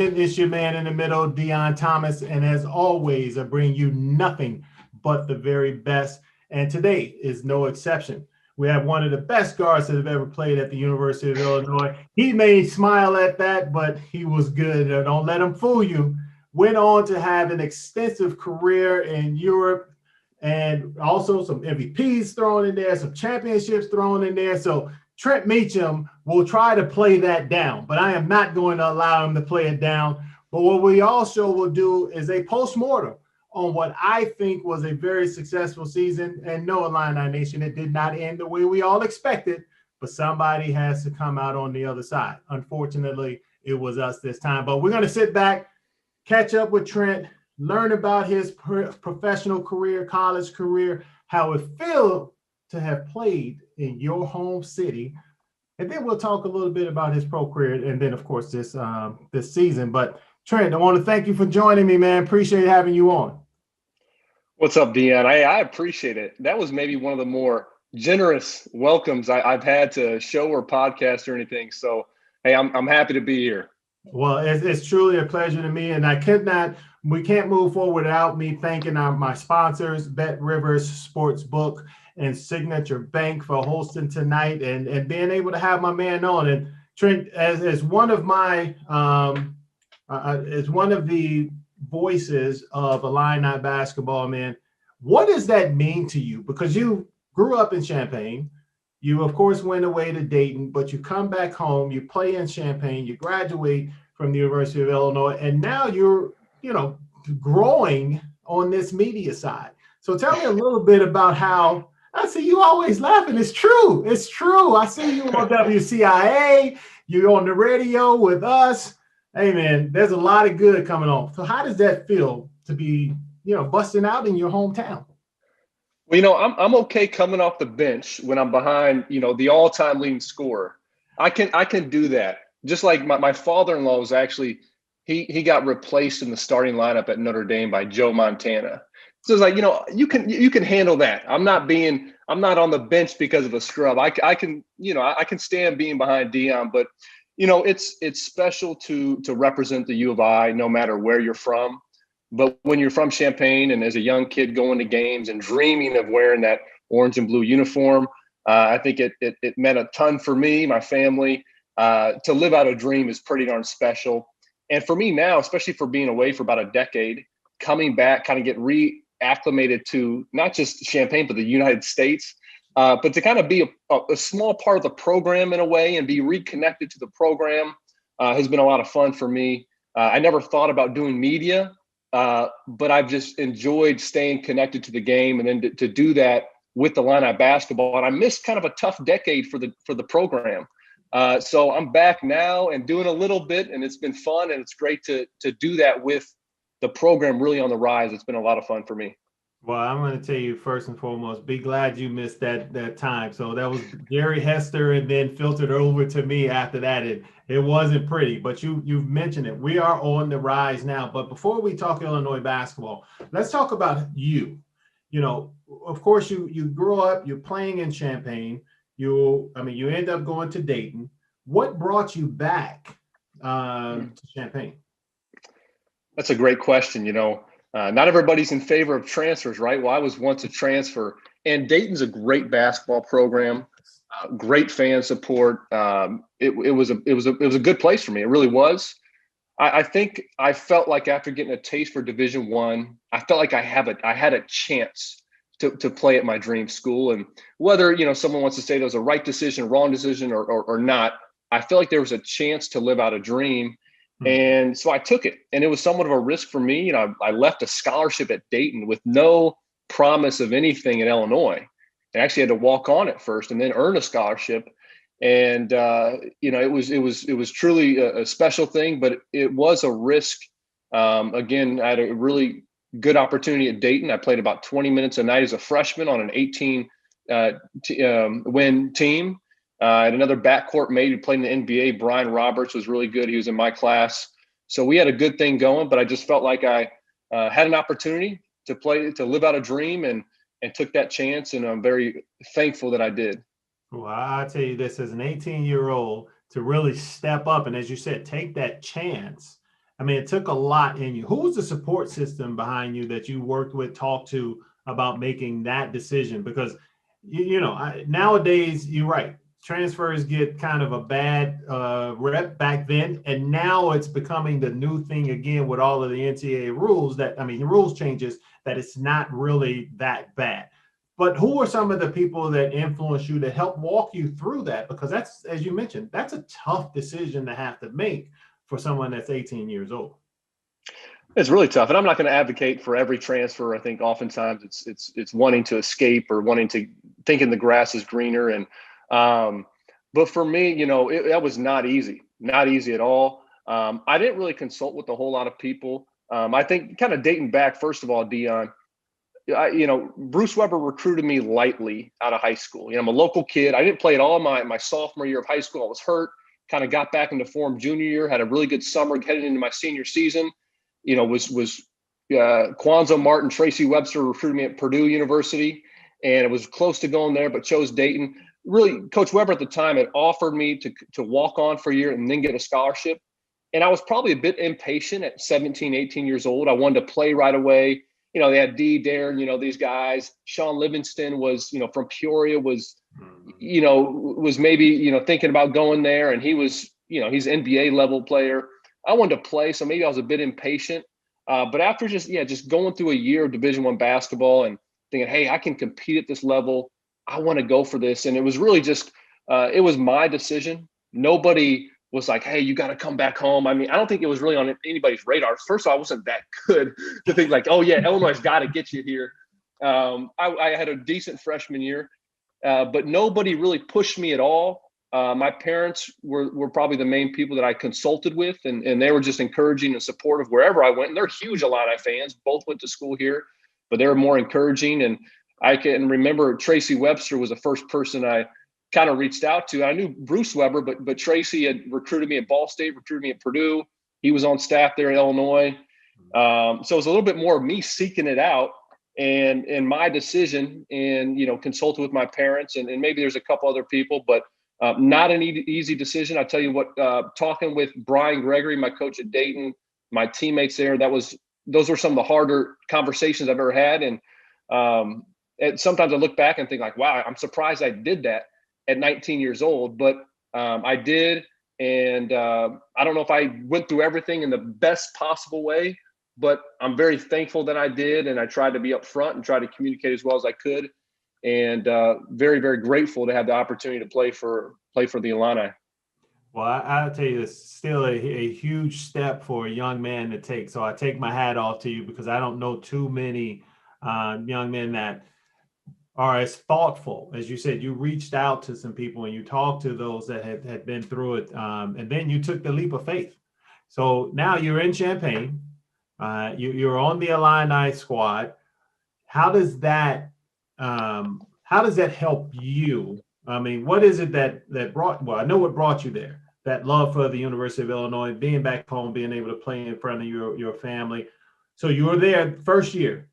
It's your man in the middle, Deon Thomas. And as always, I bring you nothing but the very best. And today is no exception. We have one of the best guards that have ever played at the University of Illinois. He may smile at that, but he was good. Don't let him fool you. Went on to have an extensive career in Europe and also some MVPs thrown in there, some championships thrown in there. So Trent Meacham will try to play that down, but I am not going to allow him to play it down. But what we also will do is a post-mortem on what I think was a very successful season. And no, Illini Nation, it did not end the way we all expected, but somebody has to come out on the other side. Unfortunately, it was us this time. But we're going to sit back, catch up with Trent, learn about his professional career, college career, how it feels to have played in your home city. And then we'll talk a little bit about his pro career and then, of course, this season. But Trent, I want to thank you for joining me, man. Appreciate having you on. What's up, Deon? I appreciate it. That was maybe one of the more generous welcomes I've had to a show or podcast or anything. So, hey, I'm happy to be here. Well, it's truly a pleasure to me, and we can't move forward without me thanking my sponsors, Bet Rivers Sportsbook and Signature Bank, for hosting tonight and being able to have my man on. And Trent, as one of my as one of the voices of Illini basketball, man, what does that mean to you? Because you grew up in Champaign. You, of course, went away to Dayton, but you come back home, you play in Champaign, you graduate from the University of Illinois, and now you're, growing on this media side. So tell me a little bit about how, I see you always laughing. It's true. It's true. I see you on WCIA. You're on the radio with us. Hey, man, there's a lot of good coming on. So how does that feel to be, busting out in your hometown? Well, I'm okay coming off the bench when I'm behind, the all-time leading scorer. I can do that. Just like my father-in-law was actually, he got replaced in the starting lineup at Notre Dame by Joe Montana. So it's like, you can handle that. I'm not on the bench because of a scrub. I can stand being behind Deon, but it's special to represent the U of I no matter where you're from. But when you're from Champaign and as a young kid going to games and dreaming of wearing that orange and blue uniform, I think it meant a ton for me, my family. To live out a dream is pretty darn special. And for me now, especially for being away for about a decade, coming back, kind of get reacclimated to not just Champaign, but the United States, but to kind of be a small part of the program in a way and be reconnected to the program has been a lot of fun for me. I never thought about doing media. But I've just enjoyed staying connected to the game, and then to do that with the Illini basketball. And I missed kind of a tough decade for the program. So I'm back now and doing a little bit, and it's been fun, and it's great to do that with the program really on the rise. It's been a lot of fun for me. Well, I'm going to tell you first and foremost, be glad you missed that time. So that was Gary Hester, and then filtered over to me after that. It wasn't pretty, but you've mentioned it. We are on the rise now. But before we talk Illinois basketball, let's talk about you. Of course, you grew up, you're playing in Champaign. You end up going to Dayton. What brought you back to Champaign? That's a great question. Not everybody's in favor of transfers, right? Well, I was once a transfer, and Dayton's a great basketball program, great fan support. It was a good place for me. It really was. I think I felt like after getting a taste for Division I felt like I had a chance to play at my dream school. And whether someone wants to say there was a right decision, wrong decision, or not, I felt like there was a chance to live out a dream. And so I took it, and it was somewhat of a risk for me. I left a scholarship at Dayton with no promise of anything in Illinois. I actually had to walk on at first and then earn a scholarship. And, it was truly a special thing, but it was a risk. Again, I had a really good opportunity at Dayton. I played about 20 minutes a night as a freshman on an 18 win team. I had another backcourt mate who played in the NBA. Brian Roberts was really good. He was in my class. So we had a good thing going, but I just felt like I had an opportunity to live out a dream and took that chance. And I'm very thankful that I did. Well, I'll tell you this, as an 18-year-old, to really step up and, as you said, take that chance I mean, it took a lot in you. Who was the support system behind you that you worked with, talked to about making that decision? Because nowadays, you're right. Transfers get kind of a bad rep back then, and now it's becoming the new thing again with all of the NCAA rules. The rules changes that it's not really that bad. But who are some of the people that influence you to help walk you through that? Because that's, as you mentioned, that's a tough decision to have to make for someone that's 18 years old. It's really tough, and I'm not going to advocate for every transfer. I think oftentimes it's wanting to escape or wanting to thinking the grass is greener. And but for me, that was not easy at all. I didn't really consult with a whole lot of people. I think kind of dating back, first of all, Deon, Bruce Weber recruited me lightly out of high school. I'm a local kid. I didn't play at all my sophomore year of high school. I was hurt. Kind of got back into form junior year. Had a really good summer heading into my senior season. Quanzo Martin, Tracy Webster recruited me at Purdue University, and it was close to going there, but chose Dayton. Really, Coach Weber at the time had offered me to walk on for a year and then get a scholarship. And I was probably a bit impatient at 17, 18 years old. I wanted to play right away. They had Darren, these guys. Sean Livingston was, from Peoria, was maybe, thinking about going there. And he was, he's an NBA level player. I wanted to play, so maybe I was a bit impatient. But after just going through a year of Division I basketball and thinking, hey, I can compete at this level. I want to go for this. And it was really just, it was my decision. Nobody was like, hey, you got to come back home. I mean, I don't think it was really on anybody's radar. First of all, I wasn't that good to think like, oh yeah, Illinois got to get you here. I had a decent freshman year, but nobody really pushed me at all. My parents were probably the main people that I consulted with, and they were just encouraging and supportive wherever I went. And they're huge Illini fans. Both went to school here, but they were more encouraging. And I can remember Tracy Webster was the first person I kind of reached out to. I knew Bruce Weber, but Tracy had recruited me at Ball State, recruited me at Purdue. He was on staff there in Illinois. So it was a little bit more of me seeking it out and my decision, and consulted with my parents and maybe there's a couple other people, but not an easy decision. I tell you what, talking with Brian Gregory, my coach at Dayton, my teammates there, those were some of the harder conversations I've ever had. And sometimes I look back and think like, wow, I'm surprised I did that at 19 years old, but I did. And I don't know if I went through everything in the best possible way, but I'm very thankful that I did. And I tried to be upfront and try to communicate as well as I could. And very, very grateful to have the opportunity to play for the Illini. Well, I'll tell you, it's still a huge step for a young man to take. So I take my hat off to you because I don't know too many young men that are as thoughtful. As you said, you reached out to some people and you talked to those that had been through it. And then you took the leap of faith. So now you're in Champaign. You're on the Illini squad. How does that help you? I mean, what is it that brought, well, I know what brought you there, that love for the University of Illinois, being back home, being able to play in front of your family. So you were there first year.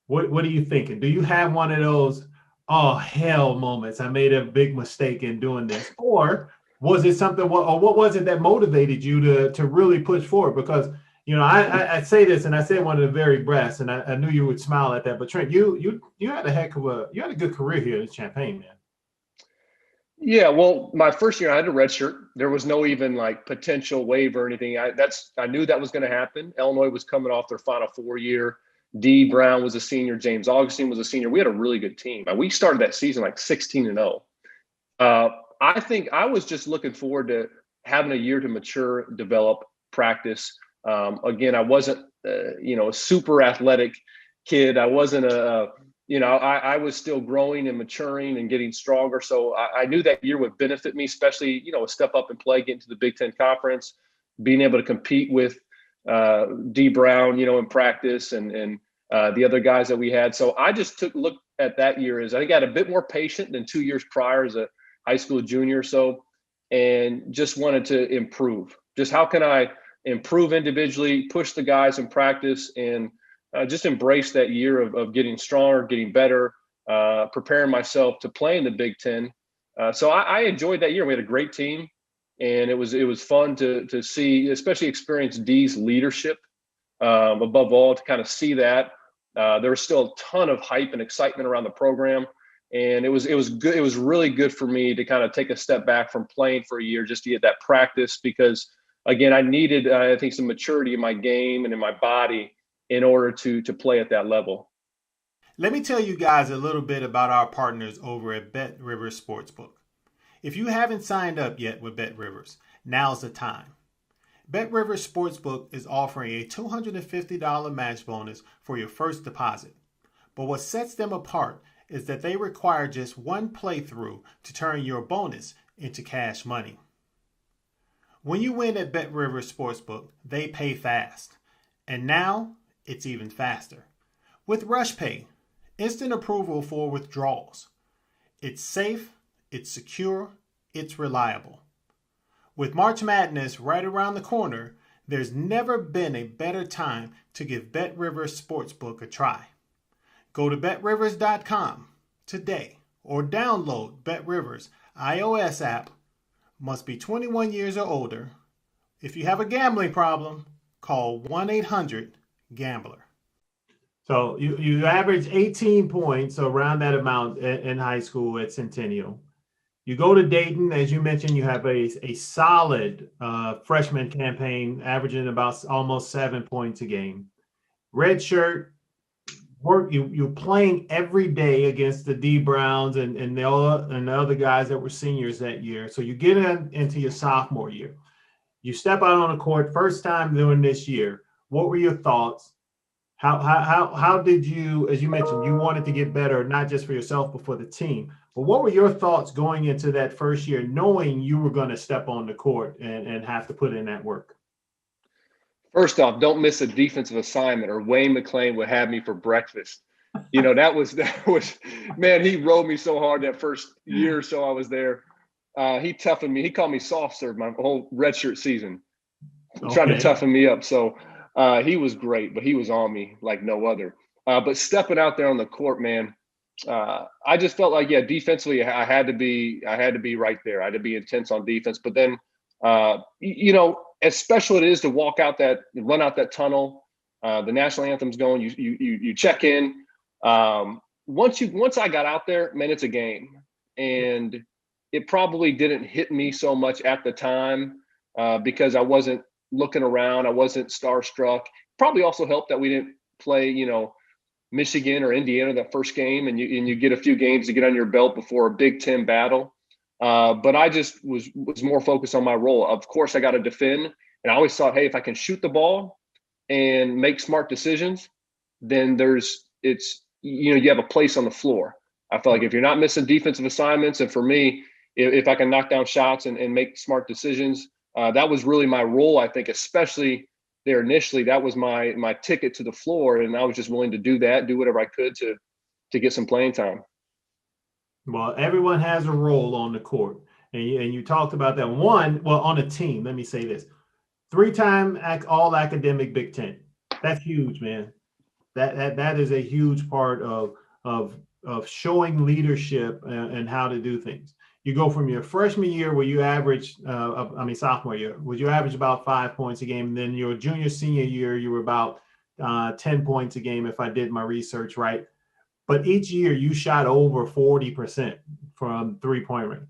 What are you thinking? Do you have one of those, oh, hell moments? I made a big mistake in doing this. Or was it something, or what was it that motivated you to really push forward? Because, I say this, and I say one of the very best, and I knew you would smile at that. But Trent, you had a good career here in Champaign, man. Yeah, well, my first year I had a red shirt. There was no even like potential waiver or anything. I knew that was going to happen. Illinois was coming off their Final Four year. D. Brown was a senior. James Augustine was a senior. We had a really good team. We started that season like 16-0. I think I was just looking forward to having a year to mature, develop, practice. Again, I wasn't, a super athletic kid. I wasn't I was still growing and maturing and getting stronger. So I knew that year would benefit me, especially, a step up and play, getting to the Big Ten Conference, being able to compete with D. Brown, in practice and the other guys that we had. So I just took a look at that year as I got a bit more patient than 2 years prior as a high school junior or so, and just wanted to improve. Just how can I improve individually, push the guys in practice, and just embrace that year of getting stronger, getting better, preparing myself to play in the Big Ten. So I enjoyed that year. We had a great team. And it was fun to see, especially experience Dee's leadership above all, to kind of see that. There was still a ton of hype and excitement around the program. And it was good. It was really good for me to kind of take a step back from playing for a year just to get that practice, because again, I needed, I think, some maturity in my game and in my body in order to play at that level. Let me tell you guys a little bit about our partners over at Bet Rivers Sportsbook. If you haven't signed up yet with Bet Rivers, now's the time. Bet Rivers Sportsbook is offering a $250 match bonus for your first deposit. But what sets them apart is that they require just one playthrough to turn your bonus into cash money. When you win at Bet Rivers Sportsbook, they pay fast. And now, it's even faster. With Rush Pay, instant approval for withdrawals. It's safe, it's secure, it's reliable. With March Madness right around the corner, there's never been a better time to give Bet Rivers Sportsbook a try. Go to betrivers.com today or download Bet Rivers iOS app. Must be 21 years or older. If you have a gambling problem, call 1-800-GAMBLER. So you average 18 points, around that amount in high school at Centennial. You go to Dayton, as you mentioned, you have a solid freshman campaign, averaging about almost 7 points a game. Red shirt, you're playing every day against the D Browns and the other guys that were seniors that year. So you get into your sophomore year. You step out on the court, first time doing this year. What were your thoughts? How did you, as you mentioned, you wanted to get better, not just for yourself, but for the team. But what were your thoughts going into that first year, knowing you were going to step on the court and have to put in that work? First off, don't miss a defensive assignment, or Wayne McClain would have me for breakfast. You know, that was, man, he rode me so hard that first year or so I was there. He toughened me. He called me soft serve my whole redshirt season, trying to toughen me up. So he was great, but he was on me like no other. But stepping out there on the court, man, I just felt like, yeah, defensively, I had to be right there. I had to be intense on defense. But then, you know, as special it is to run out that tunnel, the national anthem's going, you check in. Once I got out there, man, it's a game. And it probably didn't hit me so much at the time because I wasn't looking around. I wasn't starstruck. Probably also helped that we didn't play, you know, Michigan or Indiana that first game, and you get a few games to get on your belt before a Big Ten battle. But I just was more focused on my role. Of course, I got to defend, and I always thought, hey, if I can shoot the ball and make smart decisions, then you have a place on the floor. I felt like if you're not missing defensive assignments, and for me, if I can knock down shots and make smart decisions, that was really my role. I think, especially there initially, that was my ticket to the floor, and I was just willing to do whatever I could to get some playing time. Well, everyone has a role on the court, and you talked about that one. Well, on a team, let me say this: 3-time all academic Big Ten. That's huge, man. That is a huge part of showing leadership and how to do things. You go from your freshman year where you average, sophomore year, where you average about 5 points a game. And then your junior, senior year, you were about 10 points a game, if I did my research right. But each year you shot over 40% from 3-point range.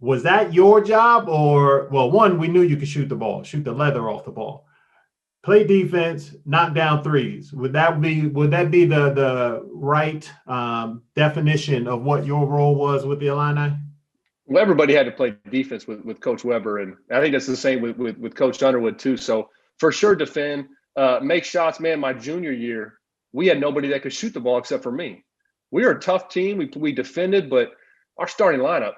Was that your job? Or, well, one, we knew you could shoot the ball, shoot the leather off the ball, play defense, knock down threes. Would that be the right definition of what your role was with the Illini? Well, everybody had to play defense with Coach Weber, and I think that's the same with Coach Underwood too. So for sure, defend, make shots. Man, my junior year, we had nobody that could shoot the ball except for me. We were a tough team. We defended, but our starting lineup,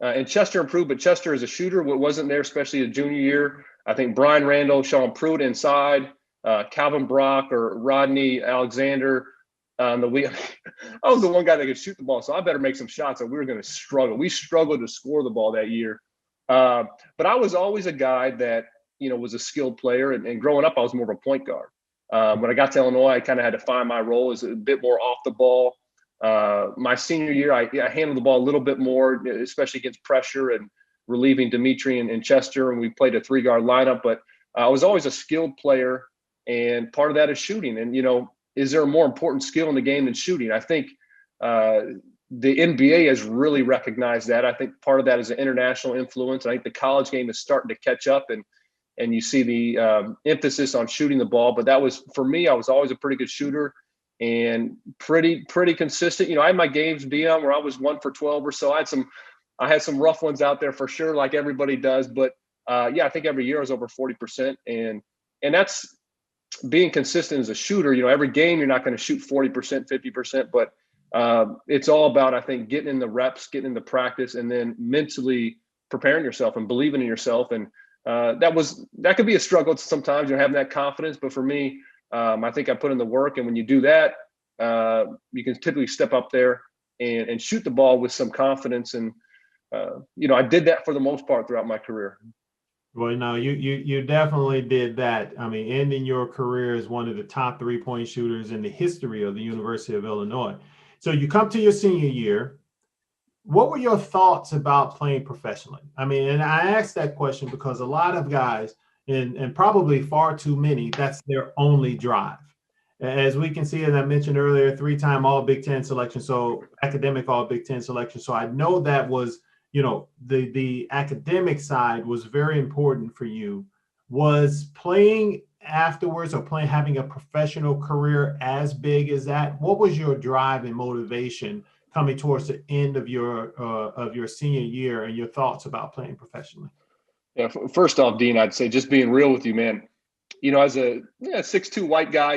and Chester improved, but Chester as a shooter wasn't there, especially the junior year. I think Brian Randall, Sean Pruitt inside, Calvin Brock or Rodney Alexander. I was the one guy that could shoot the ball, so I better make some shots, or we were going to struggle. We struggled to score the ball that year. But I was always a guy that, was a skilled player, and growing up, I was more of a point guard. When I got to Illinois, I kind of had to find my role as a bit more off the ball. My senior year, I handled the ball a little bit more, especially against pressure, and relieving Dimitri and Chester, and we played a 3-guard lineup. But I was always a skilled player, and part of that is shooting. And, is there a more important skill in the game than shooting? I think the NBA has really recognized that. I think part of that is an international influence. I think the college game is starting to catch up, and you see the emphasis on shooting the ball. But that was, for me, I was always a pretty good shooter and pretty consistent. I had my games, Deon, where I was 1 for 12 or so. I had some rough ones out there for sure, like everybody does. But I think every year I was over 40%, and that's being consistent as a shooter. Every game you're not going to shoot 40%, 50%, but it's all about, I think, getting in the reps, getting in the practice, and then mentally preparing yourself and believing in yourself. And that could be a struggle sometimes, having that confidence. But for me, I think I put in the work, and when you do that, you can typically step up there and shoot the ball with some confidence. And I did that for the most part throughout my career. Well, no, you definitely did that. I mean, ending your career as one of the top 3-point shooters in the history of the University of Illinois. So you come to your senior year. What were your thoughts about playing professionally? I mean, and I asked that question because a lot of guys, and probably far too many, that's their only drive. As we can see, as I mentioned earlier, 3-time All Big Ten selection, so academic All Big Ten selection. So I know that was, the academic side was very important for you. Was playing afterwards or having a professional career as big as that? What was your drive and motivation coming towards the end of your senior year, and your thoughts about playing professionally? Yeah, first off, Dean, I'd say, just being real with you, man. As a 6'2" white guy,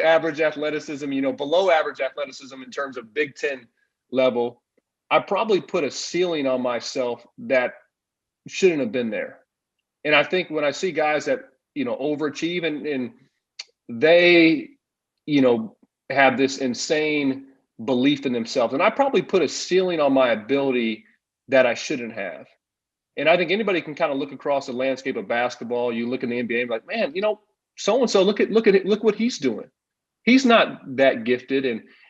average athleticism, below average athleticism in terms of Big Ten level, I probably put a ceiling on myself that shouldn't have been there. And I think when I see guys that, overachieve and they, have this insane belief in themselves, and I probably put a ceiling on my ability that I shouldn't have. And I think anybody can kind of look across the landscape of basketball. You look in the NBA and be like, man, so-and-so, look what he's doing. He's not that gifted.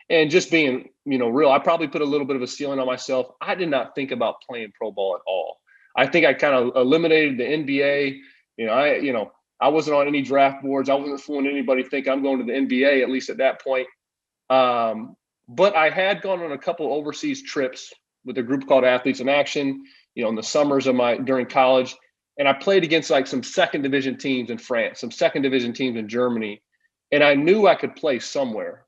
And just being, real, I probably put a little bit of a ceiling on myself. I did not think about playing pro ball at all. I think I kind of eliminated the NBA. I wasn't on any draft boards. I wasn't fooling anybody think I'm going to the NBA, at least at that point. But I had gone on a couple overseas trips with a group called Athletes in Action, in the summers of during college. And I played against like some second division teams in France, some second division teams in Germany. And I knew I could play somewhere.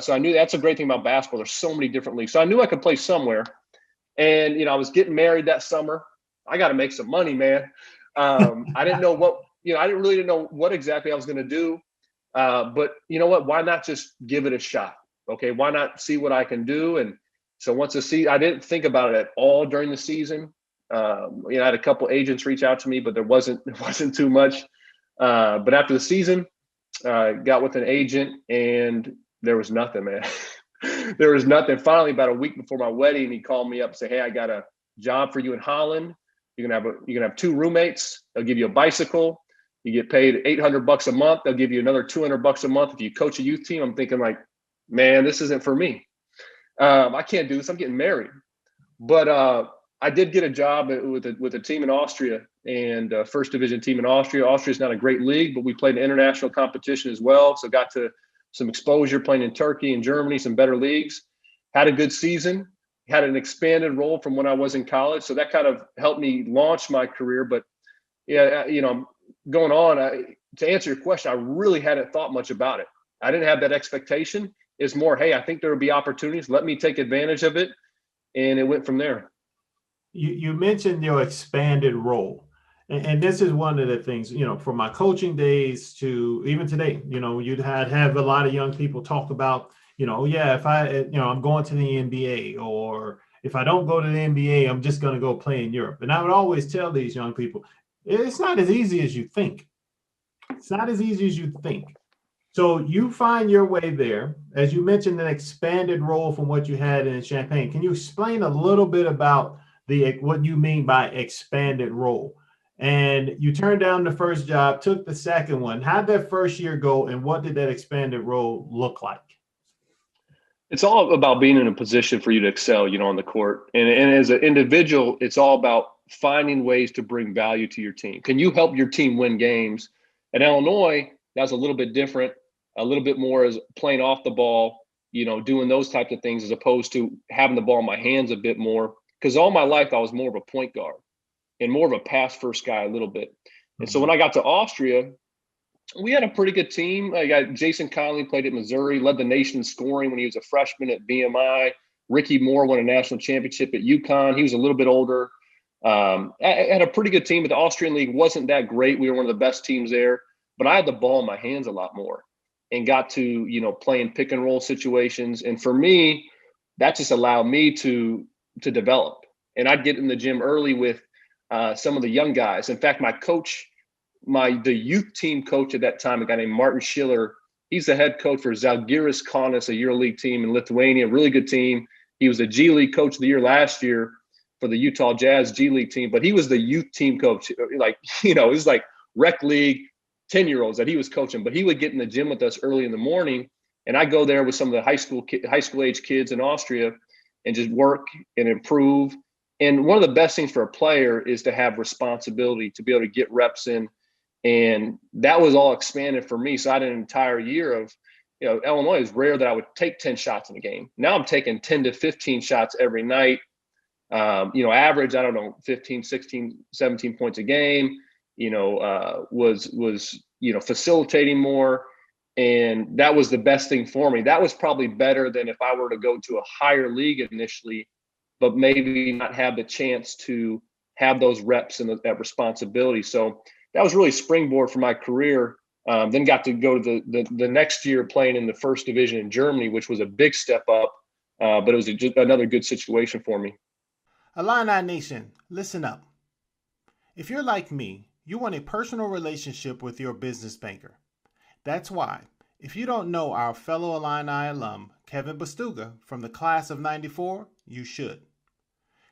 So I knew that's a great thing about basketball. There's so many different leagues. So I knew I could play somewhere. And, I was getting married that summer. I got to make some money, man. I didn't know what, I didn't really know what exactly I was going to do. But you know what? Why not just give it a shot? Okay. Why not see what I can do? And so once the season, I didn't think about it at all during the season. I had a couple agents reach out to me, but it wasn't too much. But after the season, got with an agent, and there was nothing, man. There was nothing. Finally, about a week before my wedding, he called me up and said, "Hey, I got a job for you in Holland. You're gonna have 2 roommates. They'll give you a bicycle. You get paid $800 a month. They'll give you another $200 a month if you coach a youth team." I'm thinking like, man, this isn't for me. I can't do this. I'm getting married. But I did get a job with a team in Austria, and first division team in Austria. Austria is not a great league, but we played an international competition as well. So got to some exposure playing in Turkey and Germany, some better leagues. Had a good season. Had an expanded role from when I was in college. So that kind of helped me launch my career. But yeah, going on, to answer your question, I really hadn't thought much about it. I didn't have that expectation. It's more, hey, I think there will be opportunities. Let me take advantage of it. And it went from there. You mentioned your expanded role. And this is one of the things, from my coaching days to even today, you'd have a lot of young people talk about, if I'm going to the NBA, or if I don't go to the NBA, I'm just going to go play in Europe. And I would always tell these young people, it's not as easy as you think. It's not as easy as you think. So you find your way there. As you mentioned, an expanded role from what you had in Champaign. Can you explain a little bit about what you mean by expanded role? And you turned down the first job, took the second one. How did that first year go, and what did that expanded role look like? It's all about being in a position for you to excel, on the court. And as an individual, it's all about finding ways to bring value to your team. Can you help your team win games? At Illinois, that's a little bit different, a little bit more as playing off the ball, doing those types of things as opposed to having the ball in my hands a bit more. Because all my life, I was more of a point guard and more of a pass first guy a little bit. And so when I got to Austria, we had a pretty good team. I got Jason Conley, played at Missouri, led the nation in scoring when he was a freshman at BMI. Ricky Moore won a national championship at UConn. He was a little bit older. I had a pretty good team, but the Austrian league wasn't that great. We were one of the best teams there, but I had the ball in my hands a lot more and got to, play in pick and roll situations. And for me, that just allowed me to develop. And I'd get in the gym early with some of the young guys. In fact, my coach, the youth team coach at that time, a guy named Martin Schiller, he's the head coach for Zalgiris Kaunas, a EuroLeague team in Lithuania, really good team. He was the G League coach of the year last year for the Utah Jazz G League team, but he was the youth team coach. It was like rec league 10-year-olds that he was coaching, but he would get in the gym with us early in the morning. And I go there with some of the high school age kids in Austria and just work and improve. And one of the best things for a player is to have responsibility, to be able to get reps in. And that was all expanded for me. So I had an entire year of, Illinois is rare that I would take 10 shots in a game. Now I'm taking 10 to 15 shots every night. Average, 15, 16, 17 points a game, was facilitating more. And that was the best thing for me. That was probably better than if I were to go to a higher league initially, but maybe not have the chance to have those reps and that responsibility. So that was really springboard for my career. Then got to go to the next year playing in the first division in Germany, which was a big step up, but it was just another good situation for me. Illini Nation, listen up. If you're like me, you want a personal relationship with your business banker. That's why, if you don't know our fellow Illini alum, Kevin Bastuga, from the class of '94, you should.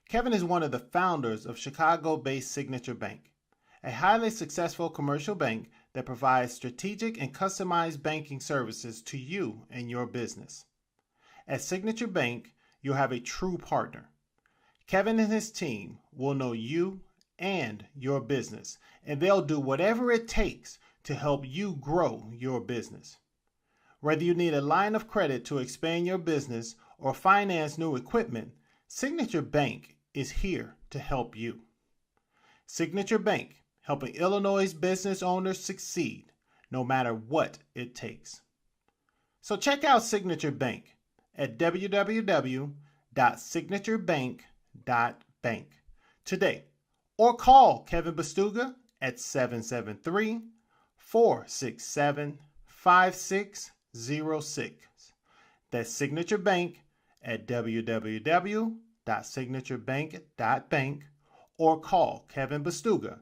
Kevin is one of the founders of Chicago-based Signature Bank, a highly successful commercial bank that provides strategic and customized banking services to you and your business. At Signature Bank, you'll have a true partner. Kevin and his team will know you and your business, and they'll do whatever it takes to help you grow your business. Whether you need a line of credit to expand your business or finance new equipment, Signature Bank is here to help you. Signature Bank, helping Illinois business owners succeed no matter what it takes. So check out Signature Bank at www.signaturebank.bank today, or call Kevin Bastuga at 773-467-5606. That's Signature Bank at www.signaturebank.bank, or call Kevin Bastuga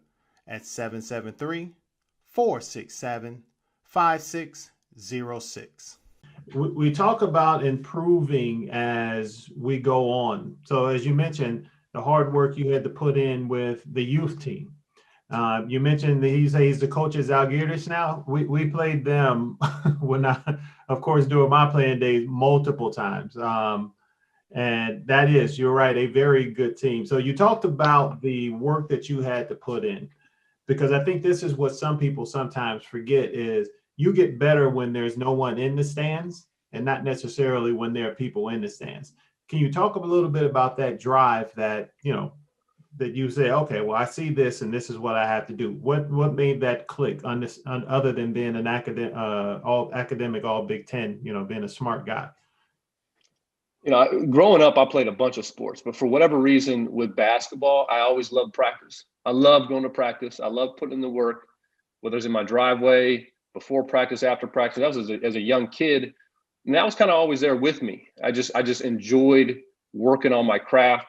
at 773-467-5606. We talk about improving as we go on. So as you mentioned, the hard work you had to put in with the youth team. You mentioned that he's the coach at Zalgiris now. We played them when of course, during my playing days multiple times. And that is, you're right, a very good team. So you talked about the work that you had to put in, because I think this is what some people sometimes forget is you get better when there's no one in the stands and not necessarily when there are people in the stands. Can you talk a little bit about that drive that, that you say, okay, well, I see this and this is what I have to do. What made that click on this, other than being an all Big Ten, being a smart guy? Growing up, I played a bunch of sports, but for whatever reason with basketball, I always loved practice. I loved going to practice. I loved putting in the work, whether it's in my driveway, before practice, after practice. That was as a young kid. And that was kind of always there with me. I just enjoyed working on my craft.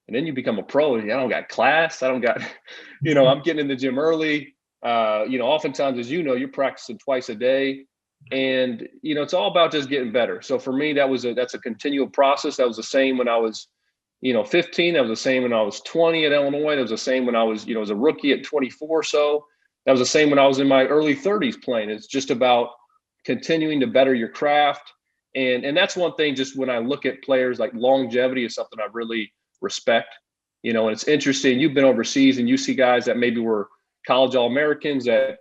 And then you become a pro and I don't got class. I don't got, I'm getting in the gym early. Oftentimes, as you're practicing twice a day. And, it's all about just getting better. So for me, that's a continual process. That was the same when I was, 15. That was the same when I was 20 at Illinois. That was the same when I was, as a rookie at 24. So that was the same when I was in my early 30s playing. It's just about continuing to better your craft And that's one thing, just when I look at players, like longevity is something I really respect. And it's interesting. You've been overseas and you see guys that maybe were college All-Americans that,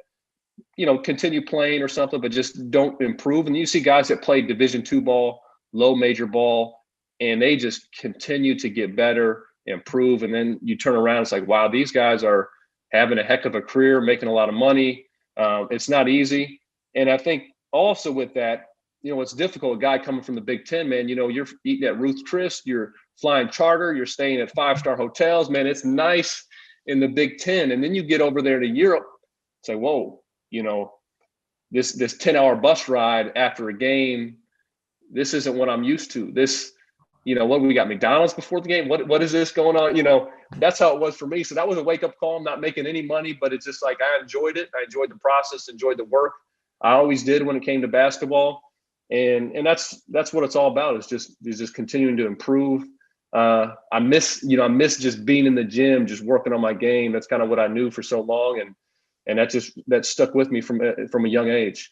continue playing or something, but just don't improve. And you see guys that play Division II ball, low major ball, and they just continue to get better, improve. And then you turn around, it's like, wow, these guys are having a heck of a career, making a lot of money. It's not easy. And I think also with that, it's difficult. A guy coming from the Big Ten, man, you're eating at Ruth's Chris, you're flying charter, you're staying at 5-star hotels, man. It's nice in the Big Ten. And then you get over there to Europe, it's like, whoa, this 10-hour bus ride after a game, this isn't what I'm used to. This, what we got, McDonald's before the game? What is this going on? That's how it was for me. So that was a wake-up call. I'm not making any money, but it's just like I enjoyed it. I enjoyed the process, enjoyed the work. I always did when it came to basketball. And that's what it's all about, is just continuing to improve. I miss just being in the gym, just working on my game. That's kind of what I knew for so long. And that stuck with me from a young age.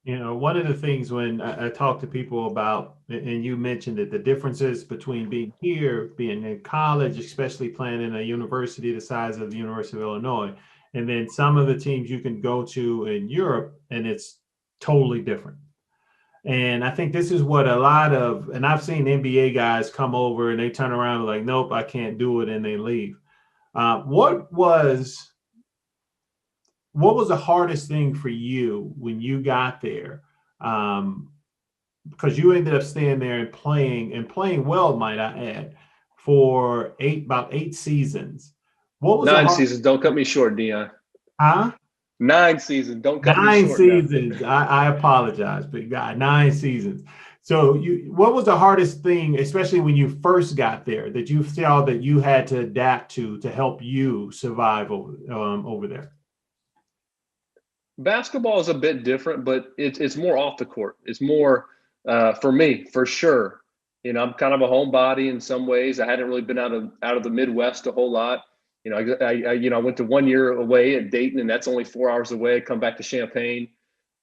One of the things when I talk to people about, and you mentioned it, the differences between being here, being in college, especially playing in a university the size of the University of Illinois, and then some of the teams you can go to in Europe, and it's totally different. And I think this is what and I've seen NBA guys come over and they turn around and like, nope, I can't do it, and they leave. What was the hardest thing for you when you got there? Because you ended up staying there and playing well, might I add, for about 8 seasons. What was 9 seasons? Don't cut me short, Deon. Huh? 9 seasons. Don't cut me short. 9 seasons. I apologize, but God, 9 seasons. So what was the hardest thing, especially when you first got there, that you felt that you had to adapt to help you survive over there? Basketball is a bit different, but it's more off the court. It's more for me, for sure. I'm kind of a homebody in some ways. I hadn't really been out of the Midwest a whole lot. I went to 1 year away at Dayton, and that's only 4 hours away. I come back to Champaign.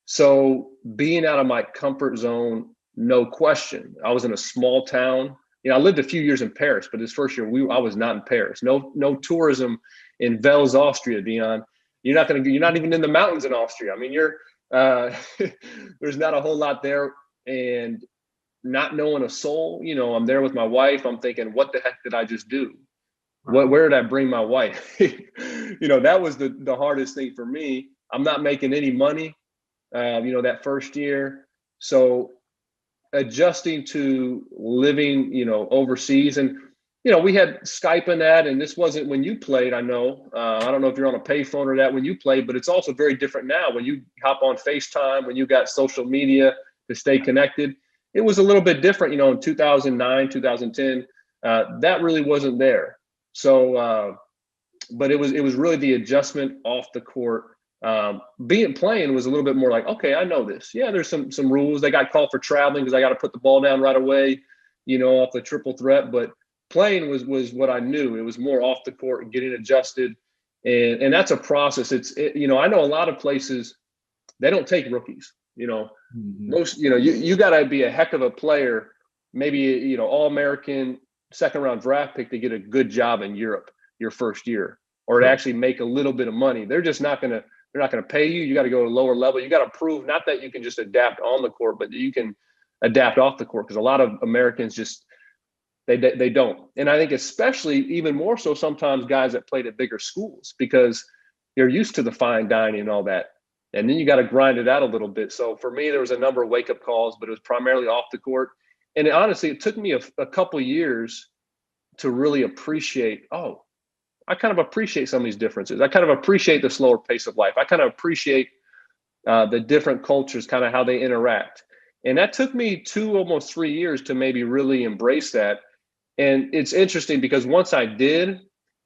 So being out of my comfort zone, no question. I was in a small town. I lived a few years in Paris, but this first year I was not in Paris. No tourism in Wels, Austria, Deon. You're not even in the mountains in Austria. I mean, there's not a whole lot there, and not knowing a soul. I'm there with my wife. I'm thinking, what the heck did I just do? Where did I bring my wife? That was the hardest thing for me. I'm not making any money, that first year. So adjusting to living, overseas. And, we had Skype and that, and this wasn't when you played, I know. I don't know if you're on a payphone or that when you played, but it's also very different now when you hop on FaceTime, when you got social media to stay connected. It was a little bit different, in 2009, 2010. That really wasn't there. So, but it was really the adjustment off the court. Playing was a little bit more like, okay, I know this. Yeah, there's some rules. They got called for traveling because I got to put the ball down right away, off the triple threat. But playing was what I knew. It was more off the court and getting adjusted, and that's a process. I know a lot of places they don't take rookies. Most you got to be a heck of a player, maybe All-American, second-round draft pick to get a good job in Europe your first year, or to actually make a little bit of money. They're just not gonna. They're not going to pay you. You got to go to a lower level. You got to prove not that you can just adapt on the court, but that you can adapt off the court. Because a lot of Americans just they don't. And I think especially even more so sometimes guys that played at bigger schools, because you're used to the fine dining and all that, and then you got to grind it out a little bit. So for me, there was a number of wake up calls, but it was primarily off the court. And honestly, it took me a couple of years to really appreciate. Oh, I kind of appreciate some of these differences. I kind of appreciate the slower pace of life. I kind of appreciate the different cultures, kind of how they interact. And that took me almost 3 years to maybe really embrace that. And it's interesting because once I did,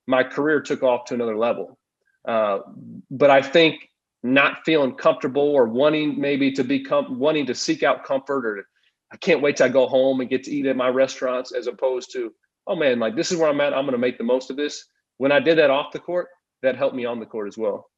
my career took off to another level. But I think not feeling comfortable or wanting maybe wanting to seek out comfort, or I can't wait till I go home and get to eat at my restaurants, as opposed to, oh man, like this is where I'm at. I'm going to make the most of this. When I did that off the court, that helped me on the court as well.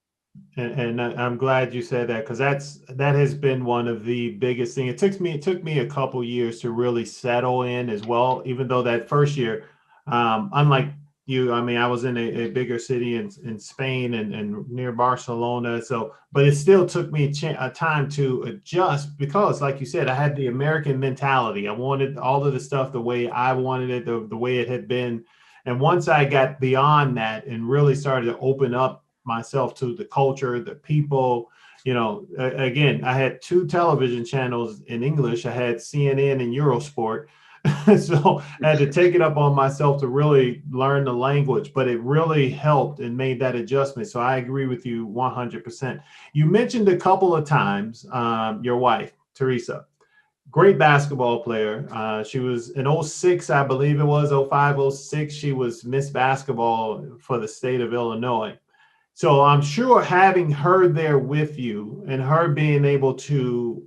And I'm glad you said that, because that has been one of the biggest things. It took me a couple years to really settle in as well. Even though that first year, unlike you, I mean, I was in a bigger city in Spain and near Barcelona. So, but it still took me a time to adjust, because, like you said, I had the American mentality. I wanted all of the stuff the way I wanted it, the way it had been. And once I got beyond that and really started to open up myself to the culture, the people, again, I had two television channels in English. I had CNN and Eurosport. So I had to take it up on myself to really learn the language, but it really helped and made that adjustment. So I agree with you 100%. You mentioned a couple of times your wife, Teresa. Great basketball player. She was in '06, I believe it was, '05, '06. She was Miss Basketball for the state of Illinois. So I'm sure having her there with you and her you being able to,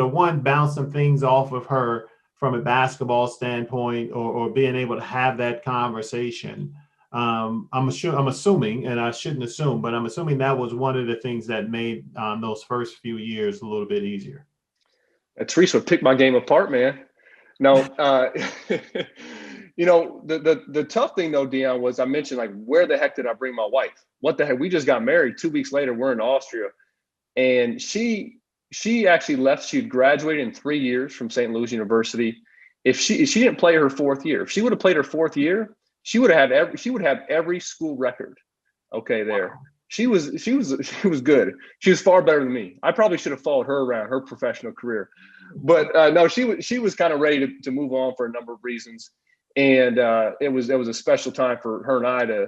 one, bounce some things off of her from a basketball standpoint, or being able to have that conversation. I'm assuming, and I shouldn't assume, but I'm assuming that was one of the things that made those first few years a little bit easier. Teresa would pick my game apart, man. No, the tough thing though, Deon, was I mentioned, like, where the heck did I bring my wife? What the heck? We just got married 2 weeks later. We're in Austria, and she actually left. She'd graduated in 3 years from St. Louis University. If she didn't play her fourth year, if she would have played her fourth year, she would have every school record. Okay, there. She was good. She was far better than me. I probably should have followed her around her professional career, but no, she was kind of ready to move on for a number of reasons, and it was a special time for her and I to,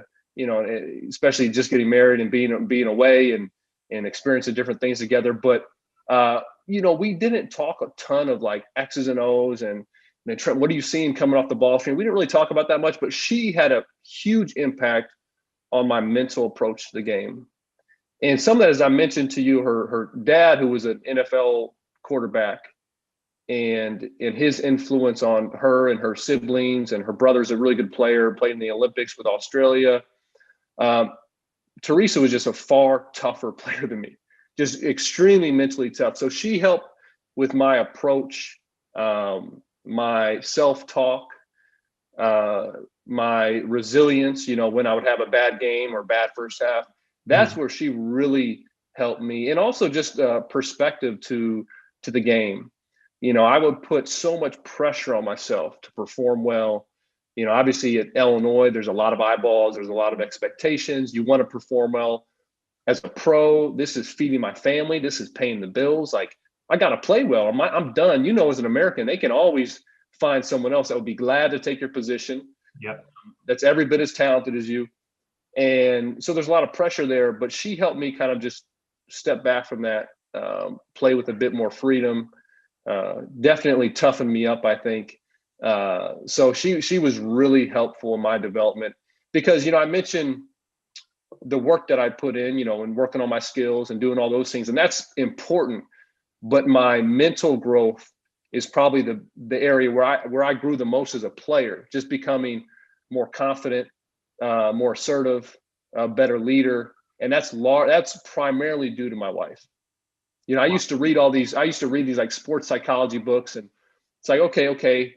especially just getting married and being away and experiencing different things together. But we didn't talk a ton of like X's and O's and Trent, what are you seeing coming off the ball screen? We didn't really talk about that much, but she had a huge impact on my mental approach to the game. And some of that, as I mentioned to you, her dad, who was an NFL quarterback, and his influence on her and her siblings, and her brother's a really good player, played in the Olympics with Australia. Teresa was just a far tougher player than me, just extremely mentally tough. So she helped with my approach, my self-talk, my resilience, when I would have a bad game or bad first half. That's where she really helped me. And also just perspective to the game. I would put so much pressure on myself to perform well. Obviously at Illinois, there's a lot of eyeballs, there's a lot of expectations. You want to perform well. As a pro, this is feeding my family, this is paying the bills. Like, I got to play well. I'm done. As an American, they can always find someone else that would be glad to take your position. Yep. That's every bit as talented as you. And so there's a lot of pressure there, but she helped me kind of just step back from that, play with a bit more freedom, definitely toughened me up, I think. So she was really helpful in my development because, I mentioned the work that I put in, and working on my skills and doing all those things. And that's important. But my mental growth is probably the area where I grew the most as a player, just becoming more confident, more assertive, a better leader. And that's primarily due to my wife. I used to read these like sports psychology books, and it's like, okay.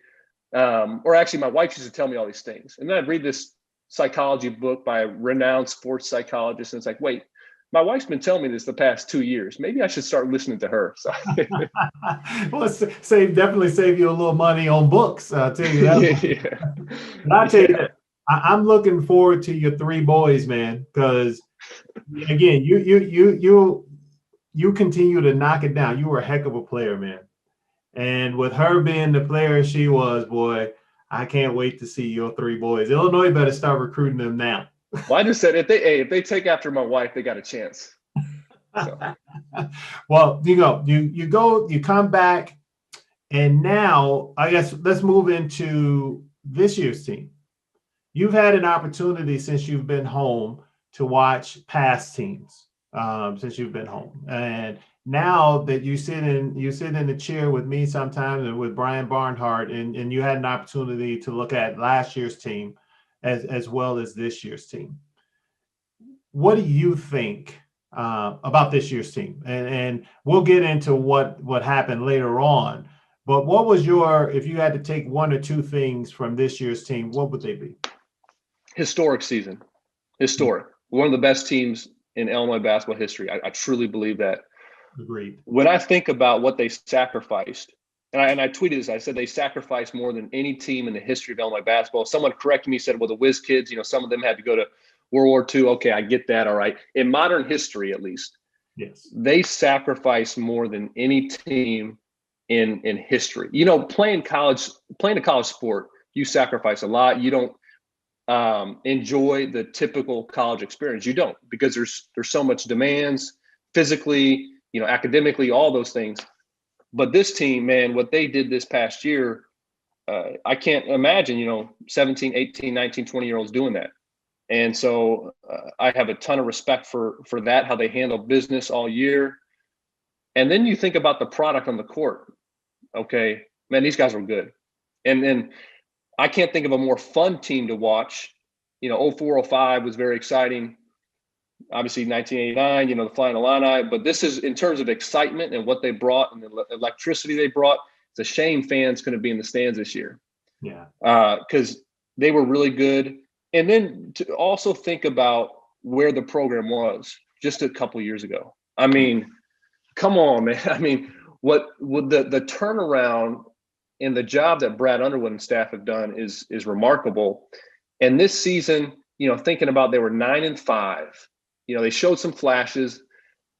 Or actually my wife used to tell me all these things. And then I'd read this psychology book by a renowned sports psychologist. And it's like, wait, my wife's been telling me this the past 2 years. Maybe I should start listening to her. So. Well, definitely save you a little money on books. I'll tell you that. Yeah. But I'll tell you that I'm looking forward to your three boys, man. Because again, you continue to knock it down. You were a heck of a player, man. And with her being the player she was, boy, I can't wait to see your three boys. Illinois better start recruiting them now. Well, I just said if they take after my wife, they got a chance. So. Well, you come back, and now I guess let's move into this year's team. You've had an opportunity since you've been home to watch past teams since you've been home, and now that you sit in the chair with me sometimes and with Brian Barnhart, and you had an opportunity to look at last year's team as well as this year's team. What do you think about this year's team, and we'll get into what happened later on. But what was if you had to take one or two things from this year's team, what would they be? Historic season, historic. One of the best teams in Illinois basketball history. I truly believe that. Agreed. When I think about what they sacrificed, and I tweeted this, I said they sacrificed more than any team in the history of Illinois basketball. Someone corrected me, said, well, the Whiz Kids, some of them had to go to World War II. Okay, I get that. All right. In modern history, at least, yes, they sacrificed more than any team in history. Playing a college sport, you sacrifice a lot. You don't enjoy the typical college experience. You don't, because there's so much demands physically, academically, all those things. But this team, man, what they did this past year, I can't imagine, 17, 18, 19, 20-year-olds doing that. And so I have a ton of respect for that, how they handle business all year. And then you think about the product on the court. Okay, man, these guys were good. And then I can't think of a more fun team to watch. 04, 05 was very exciting. Obviously, 1989, the Flying Illini. But this is, in terms of excitement and what they brought and the electricity they brought, it's a shame fans couldn't be in the stands this year. Yeah. Because they were really good. And then to also think about where the program was just a couple years ago. I mean, come on, man. I mean, what the turnaround and the job that Brad Underwood and staff have done is remarkable. And this season, thinking about, they were 9-5. They showed some flashes.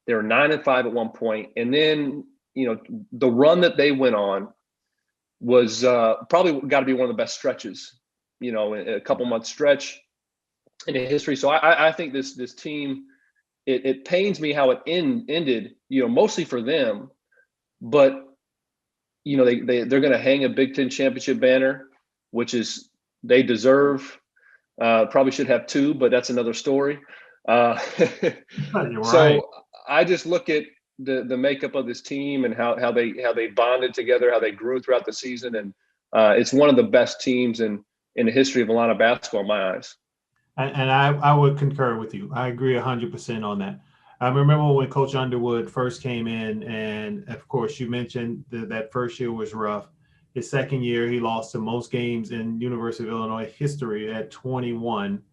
They were 9-5 at one point, and then the run that they went on was probably got to be one of the best stretches, a couple months stretch in history. So I think this team, it pains me how it ended, mostly for them, but they're going to hang a Big Ten championship banner, which is they deserve. Probably should have two, but that's another story. You're so right. I just look at the makeup of this team and how they bonded together, how they grew throughout the season, and it's one of the best teams in the history of Illini basketball in my eyes. And I would concur with you. I agree 100% on that. I remember when Coach Underwood first came in, and of course you mentioned that first year was rough. His second year, he lost the most games in University of Illinois history at 21.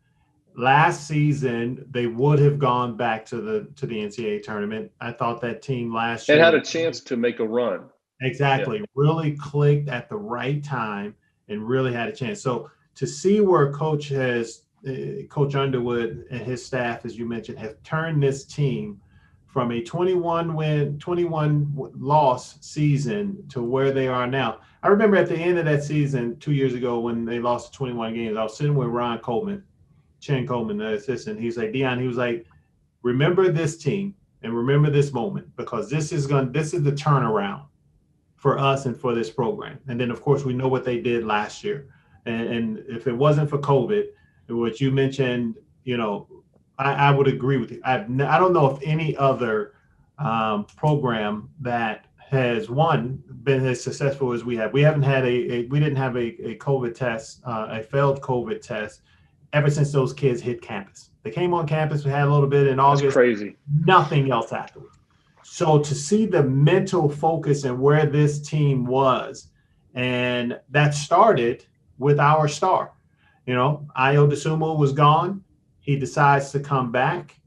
Last season, they would have gone back to the NCAA tournament. I thought that team last year had a chance to make a run. Exactly. Yeah. Really clicked at the right time and really had a chance. So to see where Coach Underwood and his staff, as you mentioned, have turned this team from a 21 loss season to where they are now. I remember at the end of that season 2 years ago when they lost 21 games, I was sitting with Ron Coleman, the assistant. He's like, Deon, he was like, remember this team and remember this moment, because this is the turnaround for us and for this program. And then of course we know what they did last year. And if it wasn't for COVID, what you mentioned, I would agree with you. I don't know if any other program that has been as successful as we have. We haven't had we didn't have a COVID test, a failed COVID test ever since those kids hit campus. They came on campus, we had a little bit in August. That's crazy. Nothing else afterwards. So to see the mental focus and where this team was, and that started with our star. Ayo Dosunmu was gone. He decides to come back.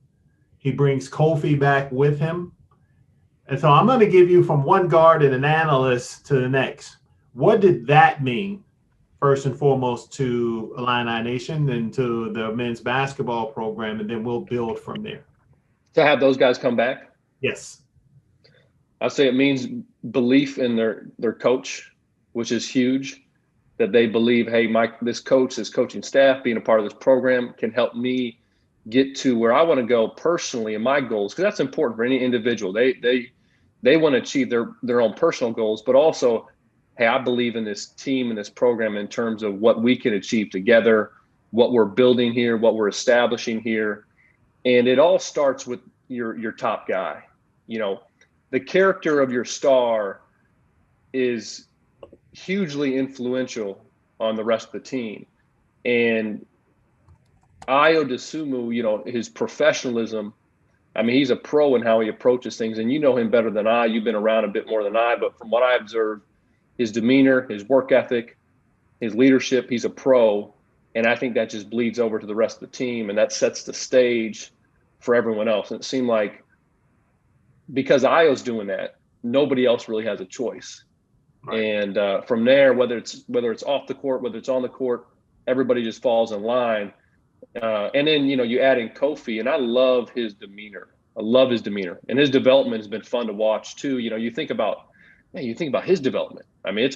He brings Kofi back with him. And so I'm going to give you from one guard and an analyst to the next. What did that mean, first and foremost, to Illini Nation and to the men's basketball program, and then we'll build from there? To have those guys come back? Yes. I'd say it means belief in their coach, which is huge. That they believe, hey, this coaching staff, being a part of this program can help me get to where I want to go personally in my goals, because that's important for any individual. They want to achieve their own personal goals, but also, hey, I believe in this team and this program in terms of what we can achieve together, what we're building here, what we're establishing here. And it all starts with your top guy. The character of your star is hugely influential on the rest of the team. And Ayo Dosunmu, his professionalism I mean, he's a pro in how he approaches things, and you know him better than I. You've been around a bit more than I, but from what I observed, his demeanor, his work ethic, his leadership, he's a pro, and I think that just bleeds over to the rest of the team, and that sets the stage for everyone else. And it seemed like because Io's doing that, nobody else really has a choice. Right. And from there, whether it's off the court, whether it's on the court, everybody just falls in line. And then, you add in Kofi, and I love his demeanor. And his development has been fun to watch too. You think about his development. I mean,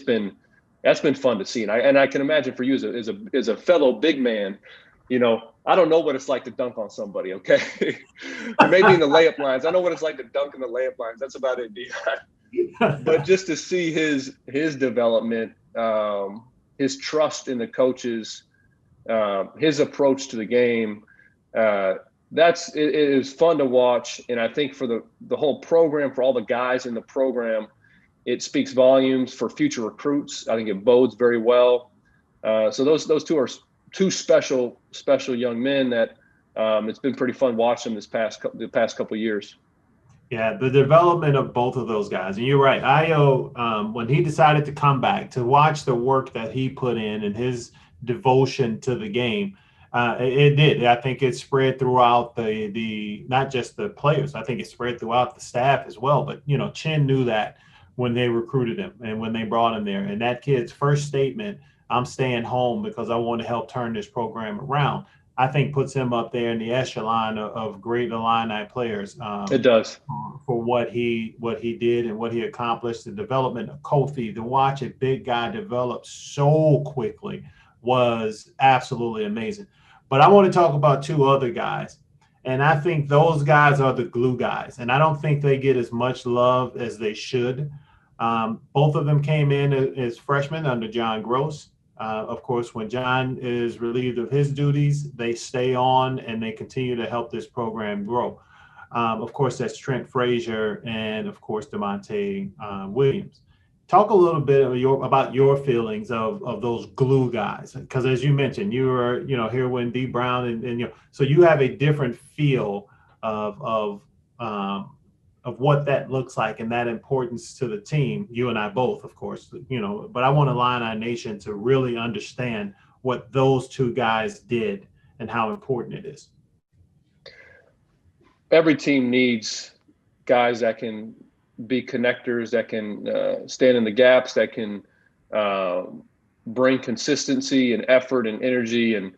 that's been fun to see. And I can imagine for you as a fellow big man, I don't know what it's like to dunk on somebody. Okay. Maybe in the layup lines. I know what it's like to dunk in the layup lines. That's about it, Deon. But just to see his development, his trust in the coaches, his approach to the game, it is fun to watch. And I think for the whole program, for all the guys in the program, it speaks volumes for future recruits. I think it bodes very well. So those two are two special young men that it's been pretty fun watching the past couple of years. Yeah, the development of both of those guys. And you're right. Ayo, when he decided to come back, to watch the work that he put in and his devotion to the game, it did. I think it spread throughout the not just the players. I think it spread throughout the staff as well. But, Chin knew that when they recruited him and when they brought him there. And that kid's first statement, I'm staying home because I want to help turn this program around, I think puts him up there in the echelon of great Illini players. It does. For what he did and what he accomplished. The development of Kofi, to watch a big guy develop so quickly was absolutely amazing. But I want to talk about two other guys. And I think those guys are the glue guys. And I don't think they get as much love as they should. Both of them came in as freshmen under John Gross. Of course, when John is relieved of his duties, they stay on and they continue to help this program grow. Of course, that's Trent Frazier and, of course, DeMonte Williams. Talk a little bit about your feelings of those glue guys, because as you mentioned, you were here when D Brown and so you have a different feel of what that looks like and that importance to the team. You and I both, of course, but I want Illini Nation to really understand what those two guys did and how important it is. Every team needs guys that can be connectors, that can stand in the gaps, that can bring consistency and effort and energy. And,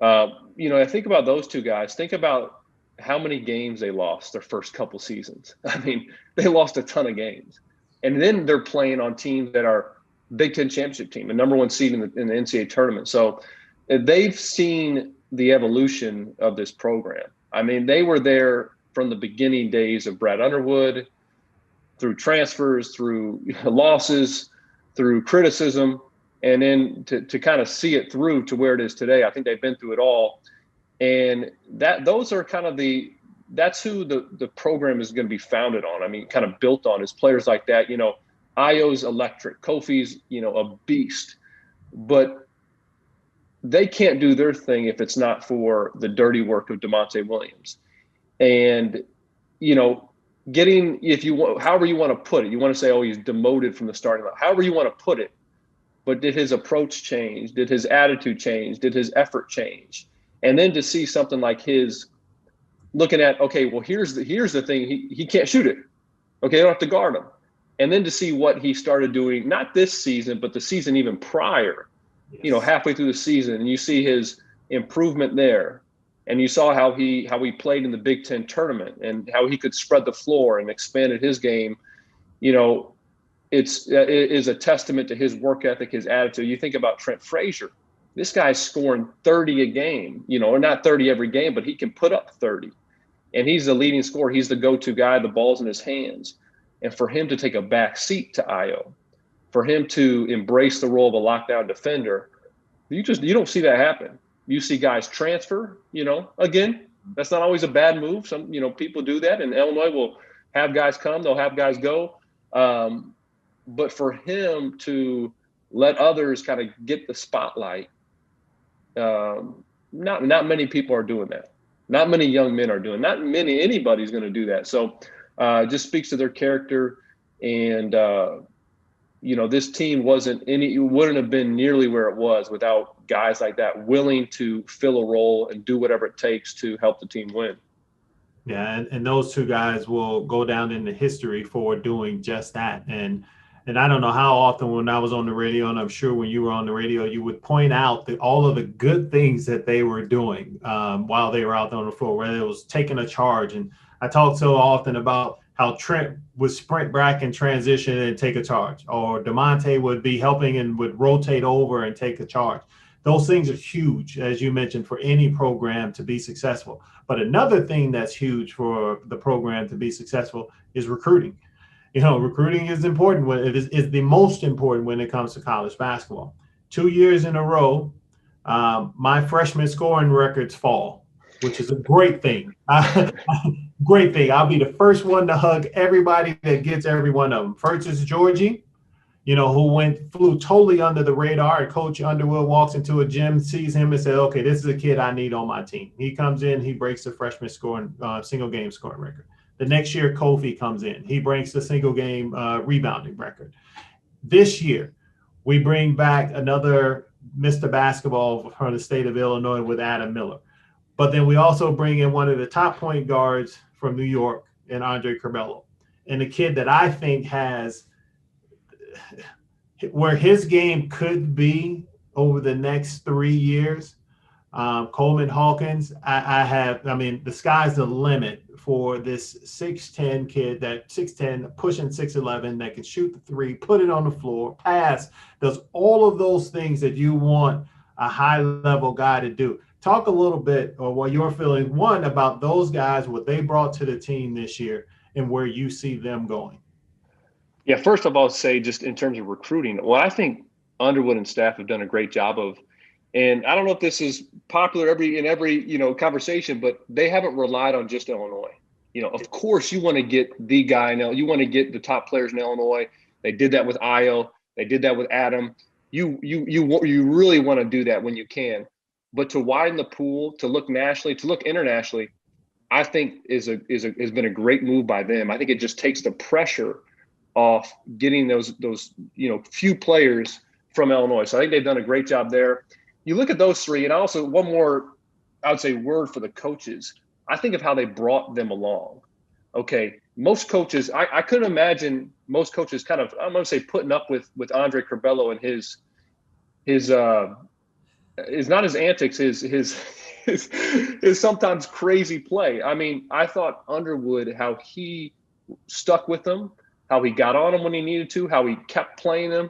I think about those two guys. Think about how many games they lost their first couple seasons. I mean, they lost a ton of games. And then they're playing on teams that are Big Ten championship team, the number one seed in the NCAA tournament. So they've seen the evolution of this program. I mean, they were there from the beginning days of Brad Underwood, through transfers, through losses, through criticism, and then to kind of see it through to where it is today. I think they've been through it all. And those are kind of that's who the program is going to be founded on. I mean, kind of built on is players like that. Ayo's electric, Kofi's, a beast, but they can't do their thing if it's not for the dirty work of DeMonte Williams. And, however you want to put it, you want to say, oh, he's demoted from the starting line, however you want to put it. But did his approach change? Did his attitude change? Did his effort change? And then to see something like his looking at, okay, well, here's the thing. He can't shoot it. Okay, they don't have to guard him. And then to see what he started doing, not this season, but the season even prior, yes. Halfway through the season, and you see his improvement there. And you saw how he played in the Big Ten tournament and how he could spread the floor and expanded his game. It is a testament to his work ethic, his attitude. You think about Trent Frazier. This guy's scoring 30 a game, or not 30 every game, but he can put up 30. And he's the leading scorer. He's the go-to guy. The ball's in his hands. And for him to take a back seat to Ayo, for him to embrace the role of a lockdown defender, you don't see that happen. You see guys transfer, again, that's not always a bad move. Some, people do that, and Illinois will have guys come, they'll have guys go. But for him to let others kind of get the spotlight, not many people are doing that. Not many young men are doing. Not many anybody's going to do that. So just speaks to their character. And this team wouldn't have been nearly where it was without guys like that willing to fill a role and do whatever it takes to help the team win. Yeah, and those two guys will go down into history for doing just that. And I don't know how often when I was on the radio, and I'm sure when you were on the radio, you would point out all of the good things that they were doing while they were out on the floor, whether it was taking a charge. And I talk so often about how Trent would sprint back in transition and take a charge, or DeMonte would be helping and would rotate over and take a charge. Those things are huge, as you mentioned, for any program to be successful. But another thing that's huge for the program to be successful is recruiting. Recruiting is important. It is the most important when it comes to college basketball. 2 years in a row, my freshman scoring records fall, which is a great thing. Great thing. I'll be the first one to hug everybody that gets every one of them. First is Georgie, who flew totally under the radar. And Coach Underwood walks into a gym, sees him, and says, "Okay, this is a kid I need on my team." He comes in, he breaks the freshman scoring single game scoring record. The next year, Kofi comes in. He breaks the single game rebounding record. This year, we bring back another Mr. Basketball from the state of Illinois with Adam Miller. But then we also bring in one of the top point guards from New York in Andre Curbelo. And the kid that I think has where his game could be over the next 3 years, Coleman Hawkins, the sky's the limit for this 6'10" kid, that 6'10", pushing 6'11", that can shoot the three, put it on the floor, pass, does all of those things that you want a high-level guy to do. Talk a little bit, or what you're feeling, one, about those guys, what they brought to the team this year, and where you see them going. Yeah, first of all, say just in terms of recruiting, well, I think Underwood and staff have done a great job of, and I don't know if this is popular in every conversation, but they haven't relied on just Illinois. Of course, you want to get the guy now. You want to get the top players in Illinois. They did that with Ayo. They did that with Adam. You really want to do that when you can. But to widen the pool, to look nationally, to look internationally, I think has been a great move by them. I think it just takes the pressure off getting those few players from Illinois. So I think they've done a great job there. You look at those three, and also one more, I would say, word for the coaches. I think of how they brought them along. Okay, most coaches, I couldn't imagine most coaches kind of, I'm going to say, putting up with Andre Curbelo and his not his antics, his sometimes crazy play. I mean, I thought Underwood, how he stuck with them, how he got on him when he needed to, how he kept playing them.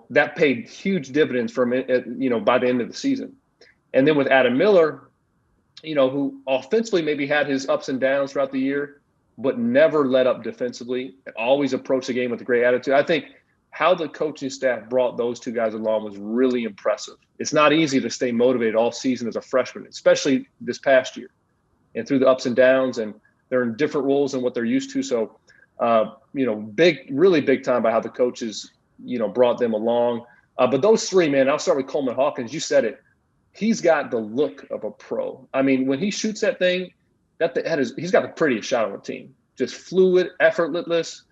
That paid huge dividends for him, by the end of the season. And then with Adam Miller, who offensively maybe had his ups and downs throughout the year, but never let up defensively, and always approached the game with a great attitude. I think how the coaching staff brought those two guys along was really impressive. It's not easy to stay motivated all season as a freshman, especially this past year and through the ups and downs, and they're in different roles than what they're used to. So, really big time by how the coaches, brought them along. But those three, man, I'll start with Coleman Hawkins. You said it. He's got the look of a pro. I mean, when he shoots that thing, he's got the prettiest shot on the team. Just fluid, effortless.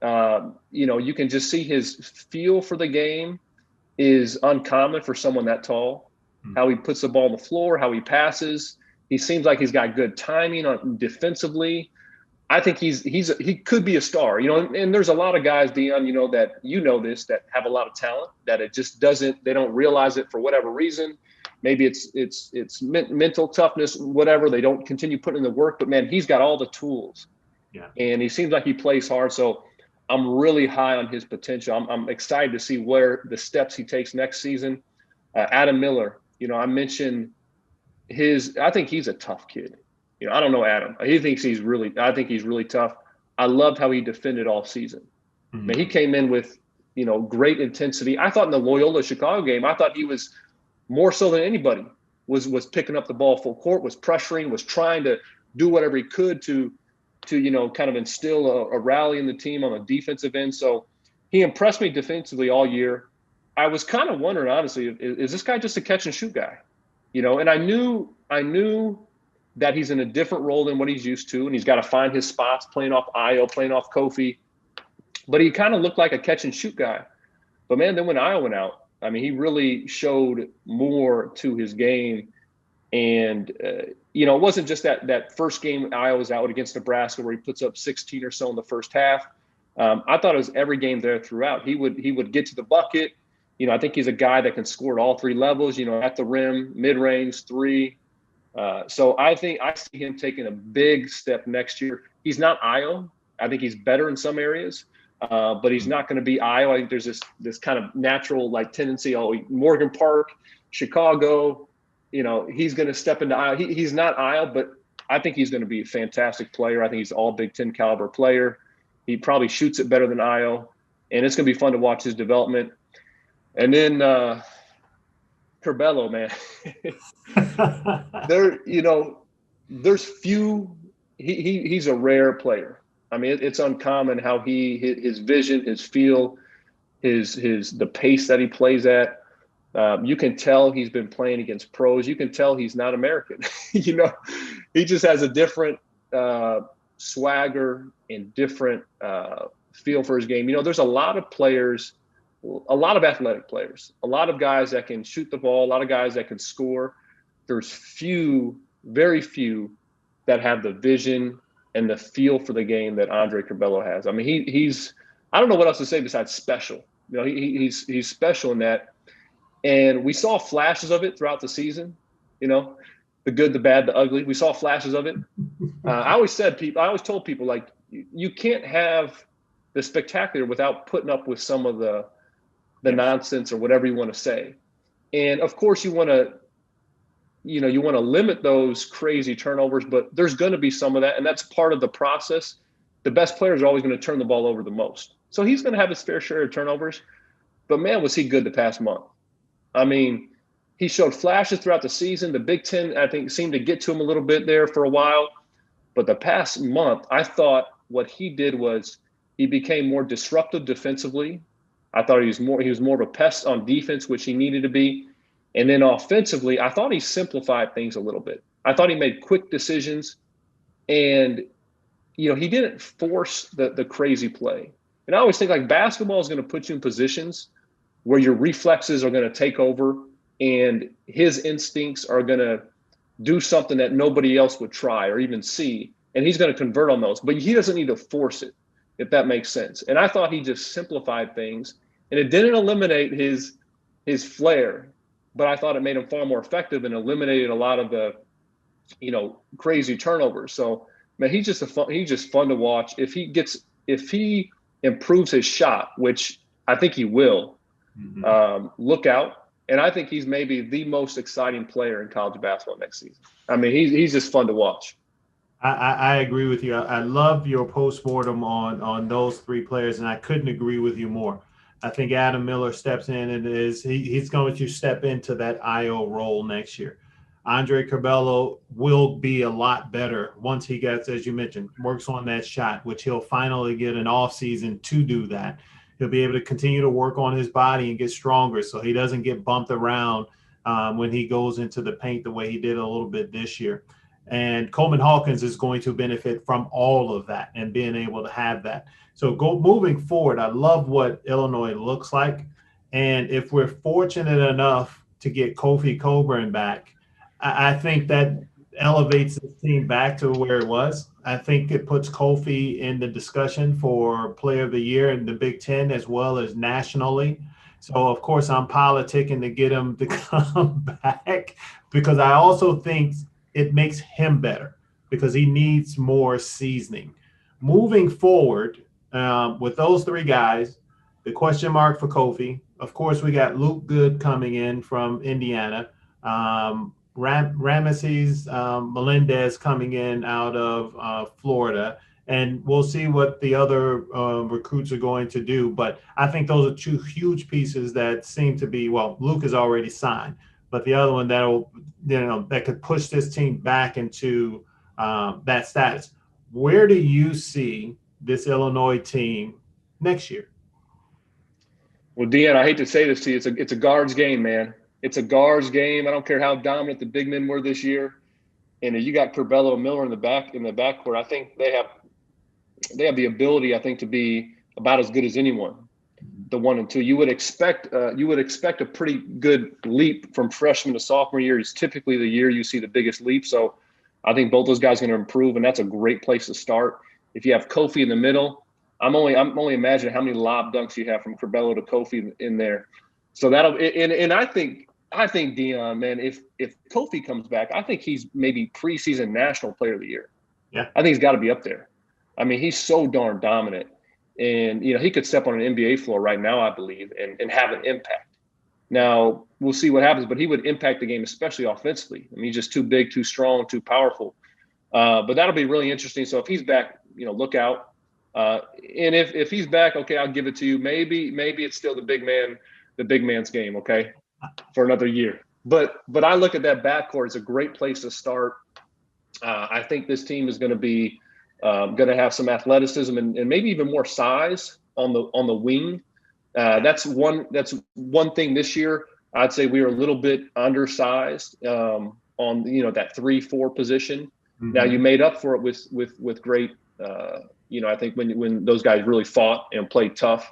You can just see his feel for the game is uncommon for someone that tall. How he puts the ball on the floor, how he passes. He seems like he's got good timing on defensively. I think he could be a star, and there's a lot of guys, Deon, that that have a lot of talent, that it just they don't realize it for whatever reason. Maybe it's mental toughness, whatever. They don't continue putting in the work, but man, he's got all the tools. Yeah. And he seems like he plays hard. So I'm really high on his potential. I'm excited to see where the steps he takes next season. Adam Miller, I mentioned I think he's a tough kid. I don't know Adam. I think he's really tough. I loved how he defended all season. Mm-hmm. He came in with, great intensity. I thought in the Loyola Chicago game, I thought he was more so than anybody was picking up the ball full court, was pressuring, was trying to do whatever he could to kind of instill a rally in the team on the defensive end. So he impressed me defensively all year. I was kind of wondering, honestly, is this guy just a catch and shoot guy? And I knew that he's in a different role than what he's used to, and he's got to find his spots, playing off Io, playing off Kofi. But he kind of looked like a catch and shoot guy. But man, then when Io went out, I mean, he really showed more to his game. And, it wasn't just that first game Io was out against Nebraska where he puts up 16 or so in the first half. I thought it was every game there throughout. He would get to the bucket. I think he's a guy that can score at all three levels, at the rim, mid-range, three. So I think I see him taking a big step next year. He's not Io. I think he's better in some areas, but he's not going to be Io. I think there's this kind of natural tendency. Morgan Park, Chicago, he's going to step into Io. He's not Io, but I think he's going to be a fantastic player. I think he's an all Big Ten caliber player. He probably shoots it better than Io, and it's going to be fun to watch his development. And then Curbelo, man, there's few. He's a rare player. I mean, it's uncommon how his vision, his feel, the pace that he plays at. You can tell he's been playing against pros. You can tell he's not American. He just has a different swagger and different feel for his game. There's a lot of players, a lot of athletic players, a lot of guys that can shoot the ball, a lot of guys that can score. There's very few that have the vision and the feel for the game that Andre Curbelo has. I mean, he's I don't know what else to say besides special. He's special in that. And we saw flashes of it throughout the season, the good, the bad, the ugly. We saw flashes of it. I always told people, you can't have the spectacular without putting up with some of the nonsense or whatever you want to say. And of course you want to limit those crazy turnovers, but there's going to be some of that. And that's part of the process. The best players are always going to turn the ball over the most. So he's going to have his fair share of turnovers, but man, was he good the past month. I mean, he showed flashes throughout the season. The Big Ten, I think, seemed to get to him a little bit there for a while. But the past month, I thought what he did was he became more disruptive defensively. I thought he was more of a pest on defense, which he needed to be. And then offensively, I thought he simplified things a little bit. I thought he made quick decisions. And, he didn't force the crazy play. And I always think basketball is going to put you in positions where your reflexes are going to take over and his instincts are going to do something that nobody else would try or even see. And he's going to convert on those, but he doesn't need to force it, if that makes sense. And I thought he just simplified things, and it didn't eliminate his flair, but I thought it made him far more effective and eliminated a lot of the, crazy turnovers. So man, he's just fun to watch. If he improves his shot, which I think he will, look out. And I think he's maybe the most exciting player in college basketball next season. I mean, he's just fun to watch. I agree with you. I love your postmortem on those three players, and I couldn't agree with you more. I think Adam Miller steps in and he's going to step into that IO role next year. Andre Curbelo will be a lot better once he gets, as you mentioned, works on that shot, which he'll finally get an off season to do that. He'll be able to continue to work on his body and get stronger so he doesn't get bumped around when he goes into the paint the way he did a little bit this year. And Coleman Hawkins is going to benefit from all of that and being able to have that. So moving forward, I love what Illinois looks like. And if we're fortunate enough to get Kofi Cockburn back, I think that elevates this team back to where it was. I think it puts Kofi in the discussion for Player of the Year in the Big Ten as well as nationally. So, of course, I'm politicking to get him to come back because I also think it makes him better because he needs more seasoning. Moving forward with those three guys, the question mark for Kofi, of course, we got Luke Good coming in from Indiana. Ramesses Melendez coming in out of Florida, and we'll see what the other recruits are going to do. But I think those are two huge pieces that seem to be, well, Luke is already signed, but the other one that could push this team back into that status. Where do you see this Illinois team next year? Well, Deon, I hate to say this to you, it's a guards game, man. It's a guards game. I don't care how dominant the big men were this year. and you got Curbelo and Miller in the backcourt. I think they have the ability, I think, to be about as good as anyone. The 1 and 2, you would expect a pretty good leap from freshman to sophomore year. Is typically the year you see the biggest leap. So I think both those guys are going to improve, and that's a great place to start. If you have Kofi in the middle, I'm only imagining how many lob dunks you have from Curbelo to Kofi in there. So and I think Deon, man, if Kofi comes back, I think he's maybe preseason National Player of the Year. Yeah, I think he's got to be up there. I mean, he's so darn dominant. And, he could step on an NBA floor right now, I believe, and have an impact. Now, we'll see what happens, but he would impact the game, especially offensively. I mean, he's just too big, too strong, too powerful. But that'll be really interesting. So if he's back, look out. And if he's back, okay, I'll give it to you. Maybe it's still the big man's game, okay, for another year. But I look at that backcourt as a great place to start. I think this team is going to be going to have some athleticism and maybe even more size on the wing. That's one thing this year. I'd say we were a little bit undersized on that 3-4 position. Mm-hmm. Now you made up for it with great. I think when those guys really fought and played tough.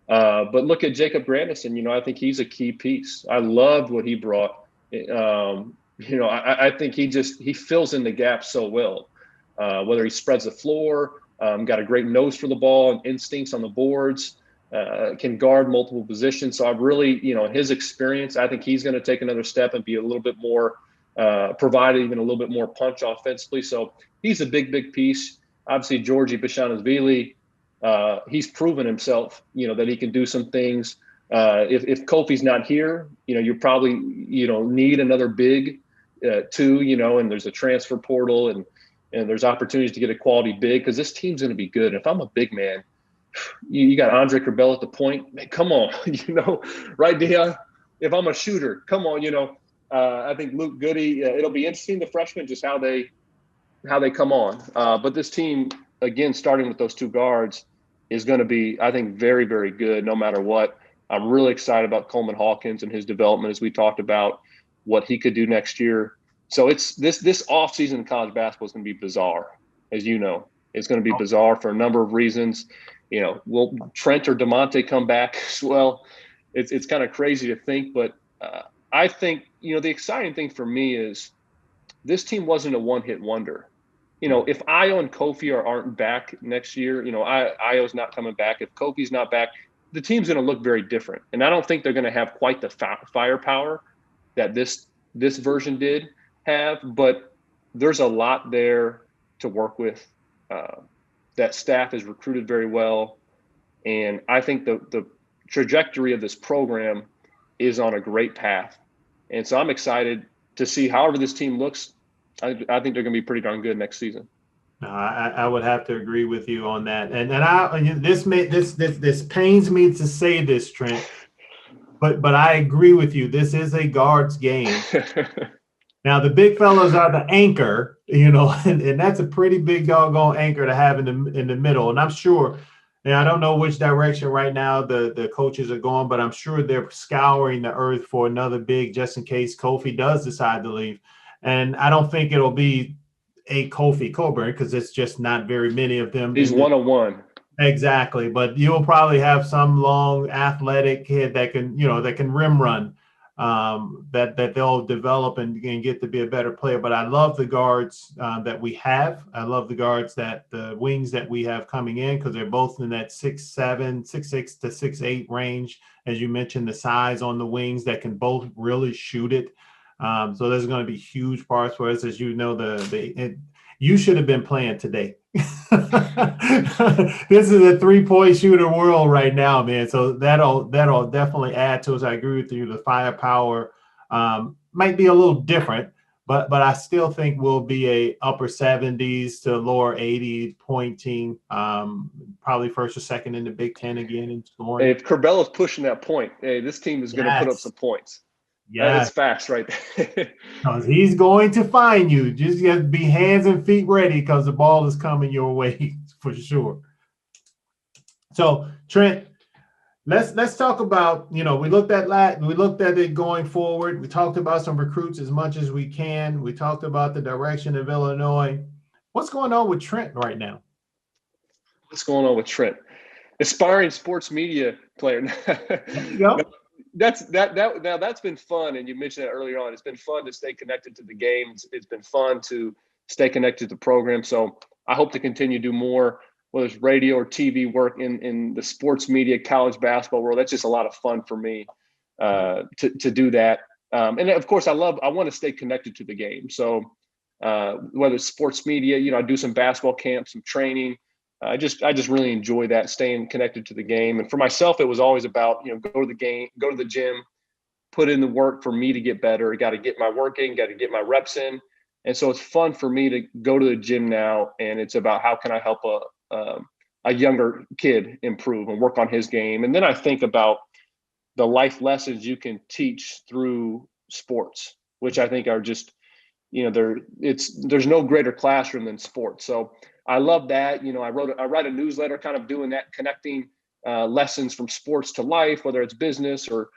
But look at Jacob Grandison. I think he's a key piece. I loved what he brought. I think he fills in the gaps so well. Whether he spreads the floor, got a great nose for the ball and instincts on the boards, can guard multiple positions. So I've really, his experience, I think he's going to take another step and be a little bit more, provide even a little bit more punch offensively. So he's a big piece. Obviously, Georgie Bashanovili, he's proven himself, that he can do some things. If Kofi's not here, you probably, need another big too, and there's a transfer portal and there's opportunities to get a quality big because this team's going to be good. If I'm a big man, you got Andre Curbelo at the point. Man, come on, right, Deon? If I'm a shooter, come on, I think Luke Goody. It'll be interesting, the freshmen, just how they come on. But this team, again, starting with those two guards, is going to be, I think, very, very good no matter what. I'm really excited about Coleman Hawkins and his development, as we talked about, what he could do next year. So it's this offseason in college basketball is going to be bizarre, as you know. It's going to be bizarre for a number of reasons. Will Trent or DeMonte come back? Well, it's kind of crazy to think, but I think, the exciting thing for me is this team wasn't a one-hit wonder. If Io and Kofi aren't back next year, Io's not coming back. If Kofi's not back, the team's going to look very different. And I don't think they're going to have quite the firepower that this version did have, but there's a lot there to work with. That staff is recruited very well. And I think the trajectory of this program is on a great path. And so I'm excited to see however this team looks. I think they're going to be pretty darn good next season. I would have to agree with you on that. And this pains me to say this, Trent, but I agree with you. This is a guards game. Now, the big fellas are the anchor, and that's a pretty big doggone anchor to have in the middle. And I'm sure, and I don't know which direction right now the coaches are going, but I'm sure they're scouring the earth for another big just in case Kofi does decide to leave. And I don't think it'll be a Kofi Coburn because it's just not very many of them. He's one-on-one. Exactly. But you'll probably have some long athletic kid that can rim run. That they'll develop and get to be a better player. But I love the guards that we have. I love the wings that we have coming in because they're both in that 6'7", 6'6" to 6'8" range. As you mentioned, the size on the wings that can both really shoot it. So there's going to be huge parts for us. As you know, you should have been playing today. This is a 3-point shooter world right now, man. So that'll definitely add to us. I agree with you. The firepower might be a little different, but I still think we'll be a upper 70s to lower 80 point team. Probably first or second in the Big Ten again in scoring. Hey, if Curbelo's pushing that point, this team is going to put up some points. Yeah, that's fast right there. Because he's going to find you. Just have to be hands and feet ready because the ball is coming your way for sure. So, Trent, Let's talk about, we looked at it going forward. We talked about some recruits as much as we can. We talked about the direction of Illinois. What's going on with Trent right now? What's going on with Trent? Aspiring sports media player. There you go. That's been fun, and you mentioned that earlier on. It's been fun to stay connected to the game. It's been fun to stay connected to the program. So I hope to continue to do more, whether it's radio or TV work in the sports media, college basketball world. That's just a lot of fun for me to do that. And of course, I want to stay connected to the game. So whether it's sports media, I do some basketball camps, some training. I just really enjoy that, staying connected to the game. And for myself, it was always about, go to the game, go to the gym, put in the work for me to get better. Got to get my work in, got to get my reps in. And so it's fun for me to go to the gym now. And it's about how can I help a younger kid improve and work on his game. And then I think about the life lessons you can teach through sports, which I think are just, there's no greater classroom than sports. So I love that. I write a newsletter kind of doing that, connecting lessons from sports to life, whether it's business or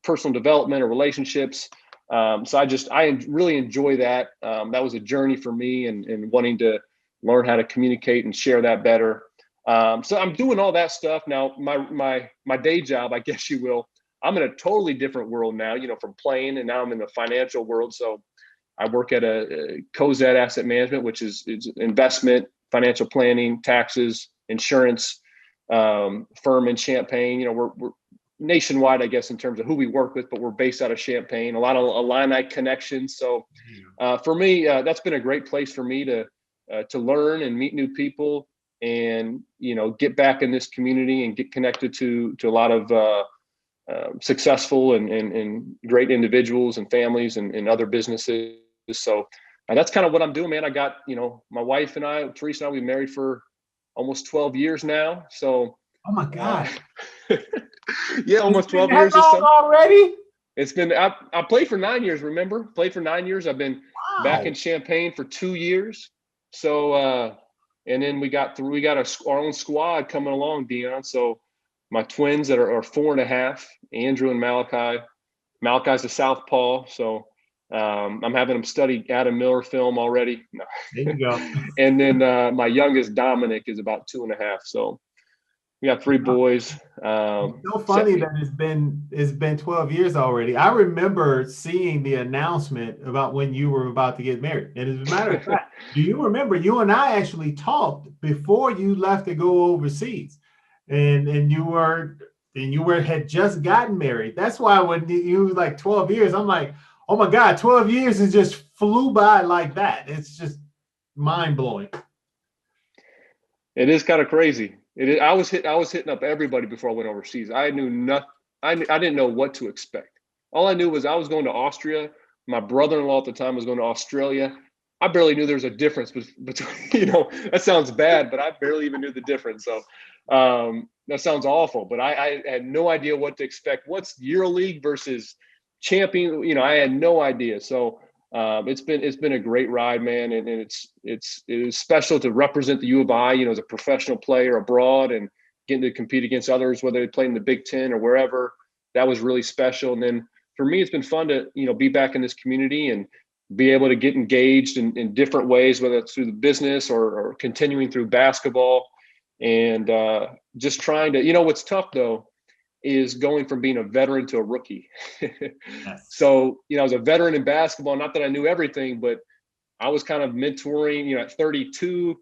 personal development or relationships. So I really enjoy that. That was a journey for me and wanting to learn how to communicate and share that better. So I'm doing all that stuff now. My day job, I guess you will, I'm in a totally different world now, from playing, and now I'm in the financial world. So I work at a COZED Asset Management, which is investment, financial planning, taxes, insurance firm in Champaign. We're nationwide, I guess, in terms of who we work with, but we're based out of Champaign. A lot of Illini connections. So for me, that's been a great place for me to learn and meet new people, and get back in this community and get connected to a lot of successful and great individuals and families and other businesses. So that's kind of what I'm doing, man. I got, my wife and I, Teresa and I, we've been married for almost 12 years now. So, oh my God. Yeah, almost 12 years or so. Already? It's been, I played for 9 years, remember? Played for 9 years. I've been back in Champaign for 2 years. So, and then we got our own squad coming along, Deon. So my twins that are 4.5, Andrew and Malachi. Malachi's a southpaw. So, I'm having them study Adam Miller film already. No. There you go. And then my youngest Dominic is about 2.5. So we got 3 boys. It's so funny that it's been 12 years already. I remember seeing the announcement about when you were about to get married. And as a matter of fact, do you remember you and I actually talked before you left to go overseas, and you had just gotten married. That's why when you was like 12 years, I'm like, oh my God, 12 years is just flew by like that. It's just mind blowing. It is kind of crazy. I was hitting up everybody before I went overseas. I knew nothing. I didn't know what to expect. All I knew was I was going to Austria. My brother-in-law at the time was going to Australia. I barely knew there was a difference between, that sounds bad, but I barely even knew the difference. So that sounds awful, but I had no idea what to expect. What's EuroLeague versus champion? I had no idea. So it's been a great ride, man. And it is special to represent the U of I, as a professional player abroad and getting to compete against others, whether they play in the Big Ten or wherever. That was really special. And then for me, it's been fun to, be back in this community and be able to get engaged in different ways, whether it's through the business or continuing through basketball, and just trying to, what's tough though, is going from being a veteran to a rookie. Yes. So, I was a veteran in basketball, not that I knew everything, but I was kind of mentoring, at 32,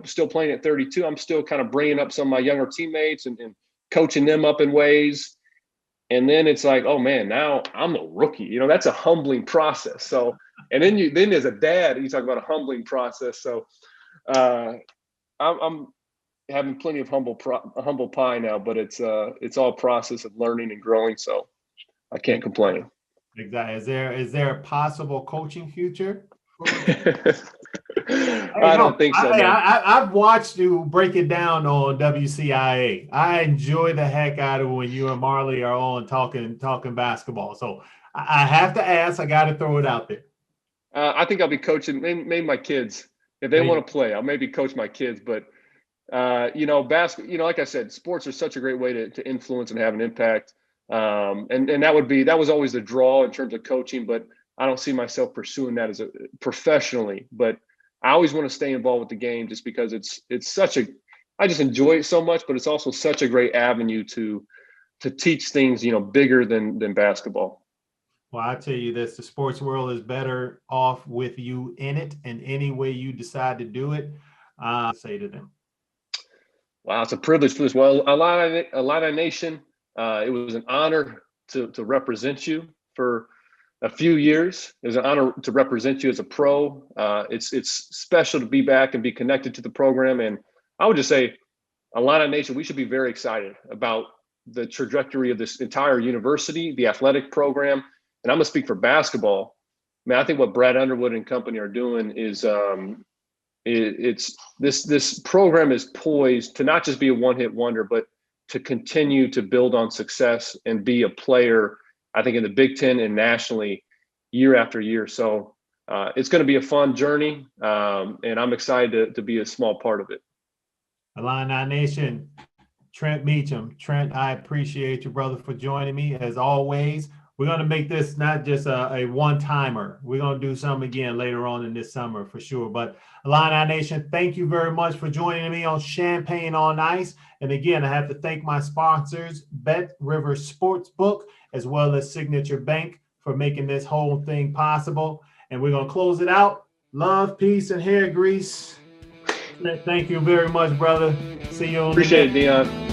still playing at 32. I'm still kind of bringing up some of my younger teammates and coaching them up in ways. And then it's like, oh man, now I'm a rookie. That's a humbling process. So, and then as a dad, you talk about a humbling process. So, I'm having plenty of humble pie now, but it's all a process of learning and growing. So, I can't complain. Exactly. Is there a possible coaching future? I don't think so. I've watched you break it down on WCIA. I enjoy the heck out of when you and Marley are on talking basketball. So I have to ask. I got to throw it out there. I think I'll be coaching maybe my kids if they want to play. I'll maybe coach my kids, but Basketball, like I said, sports are such a great way to influence and have an impact. And that was always the draw in terms of coaching, but I don't see myself pursuing that as professionally, but I always want to stay involved with the game just because I just enjoy it so much, but it's also such a great avenue to teach things, bigger than basketball. Well, I tell you this, the sports world is better off with you in it, and any way you decide to do it, say to them. Wow, it's a privilege for this. Well, Illini Nation, it was an honor to represent you for a few years. It was an honor to represent you as a pro. It's special to be back and be connected to the program. And I would just say, Illini Nation, we should be very excited about the trajectory of this entire university, the athletic program. And I'm going to speak for basketball. Man, I think what Brad Underwood and company are doing is this program is poised to not just be a one-hit wonder, but to continue to build on success and be a player, I think, in the Big Ten and nationally year after year. So it's going to be a fun journey, and I'm excited to be a small part of it. Illini Nation, Trent Meacham. Trent, I appreciate you, brother, for joining me. As always, we're going to make this not just a one-timer. We're going to do something again later on in this summer for sure. But Illini Nation, thank you very much for joining me on Champaign on Ice. And again, I have to thank my sponsors, Bet River Sportsbook, as well as Signature Bank, for making this whole thing possible. And we're going to close it out. Love, peace, and hair grease. Thank you very much, brother. See you on Appreciate it, Deon.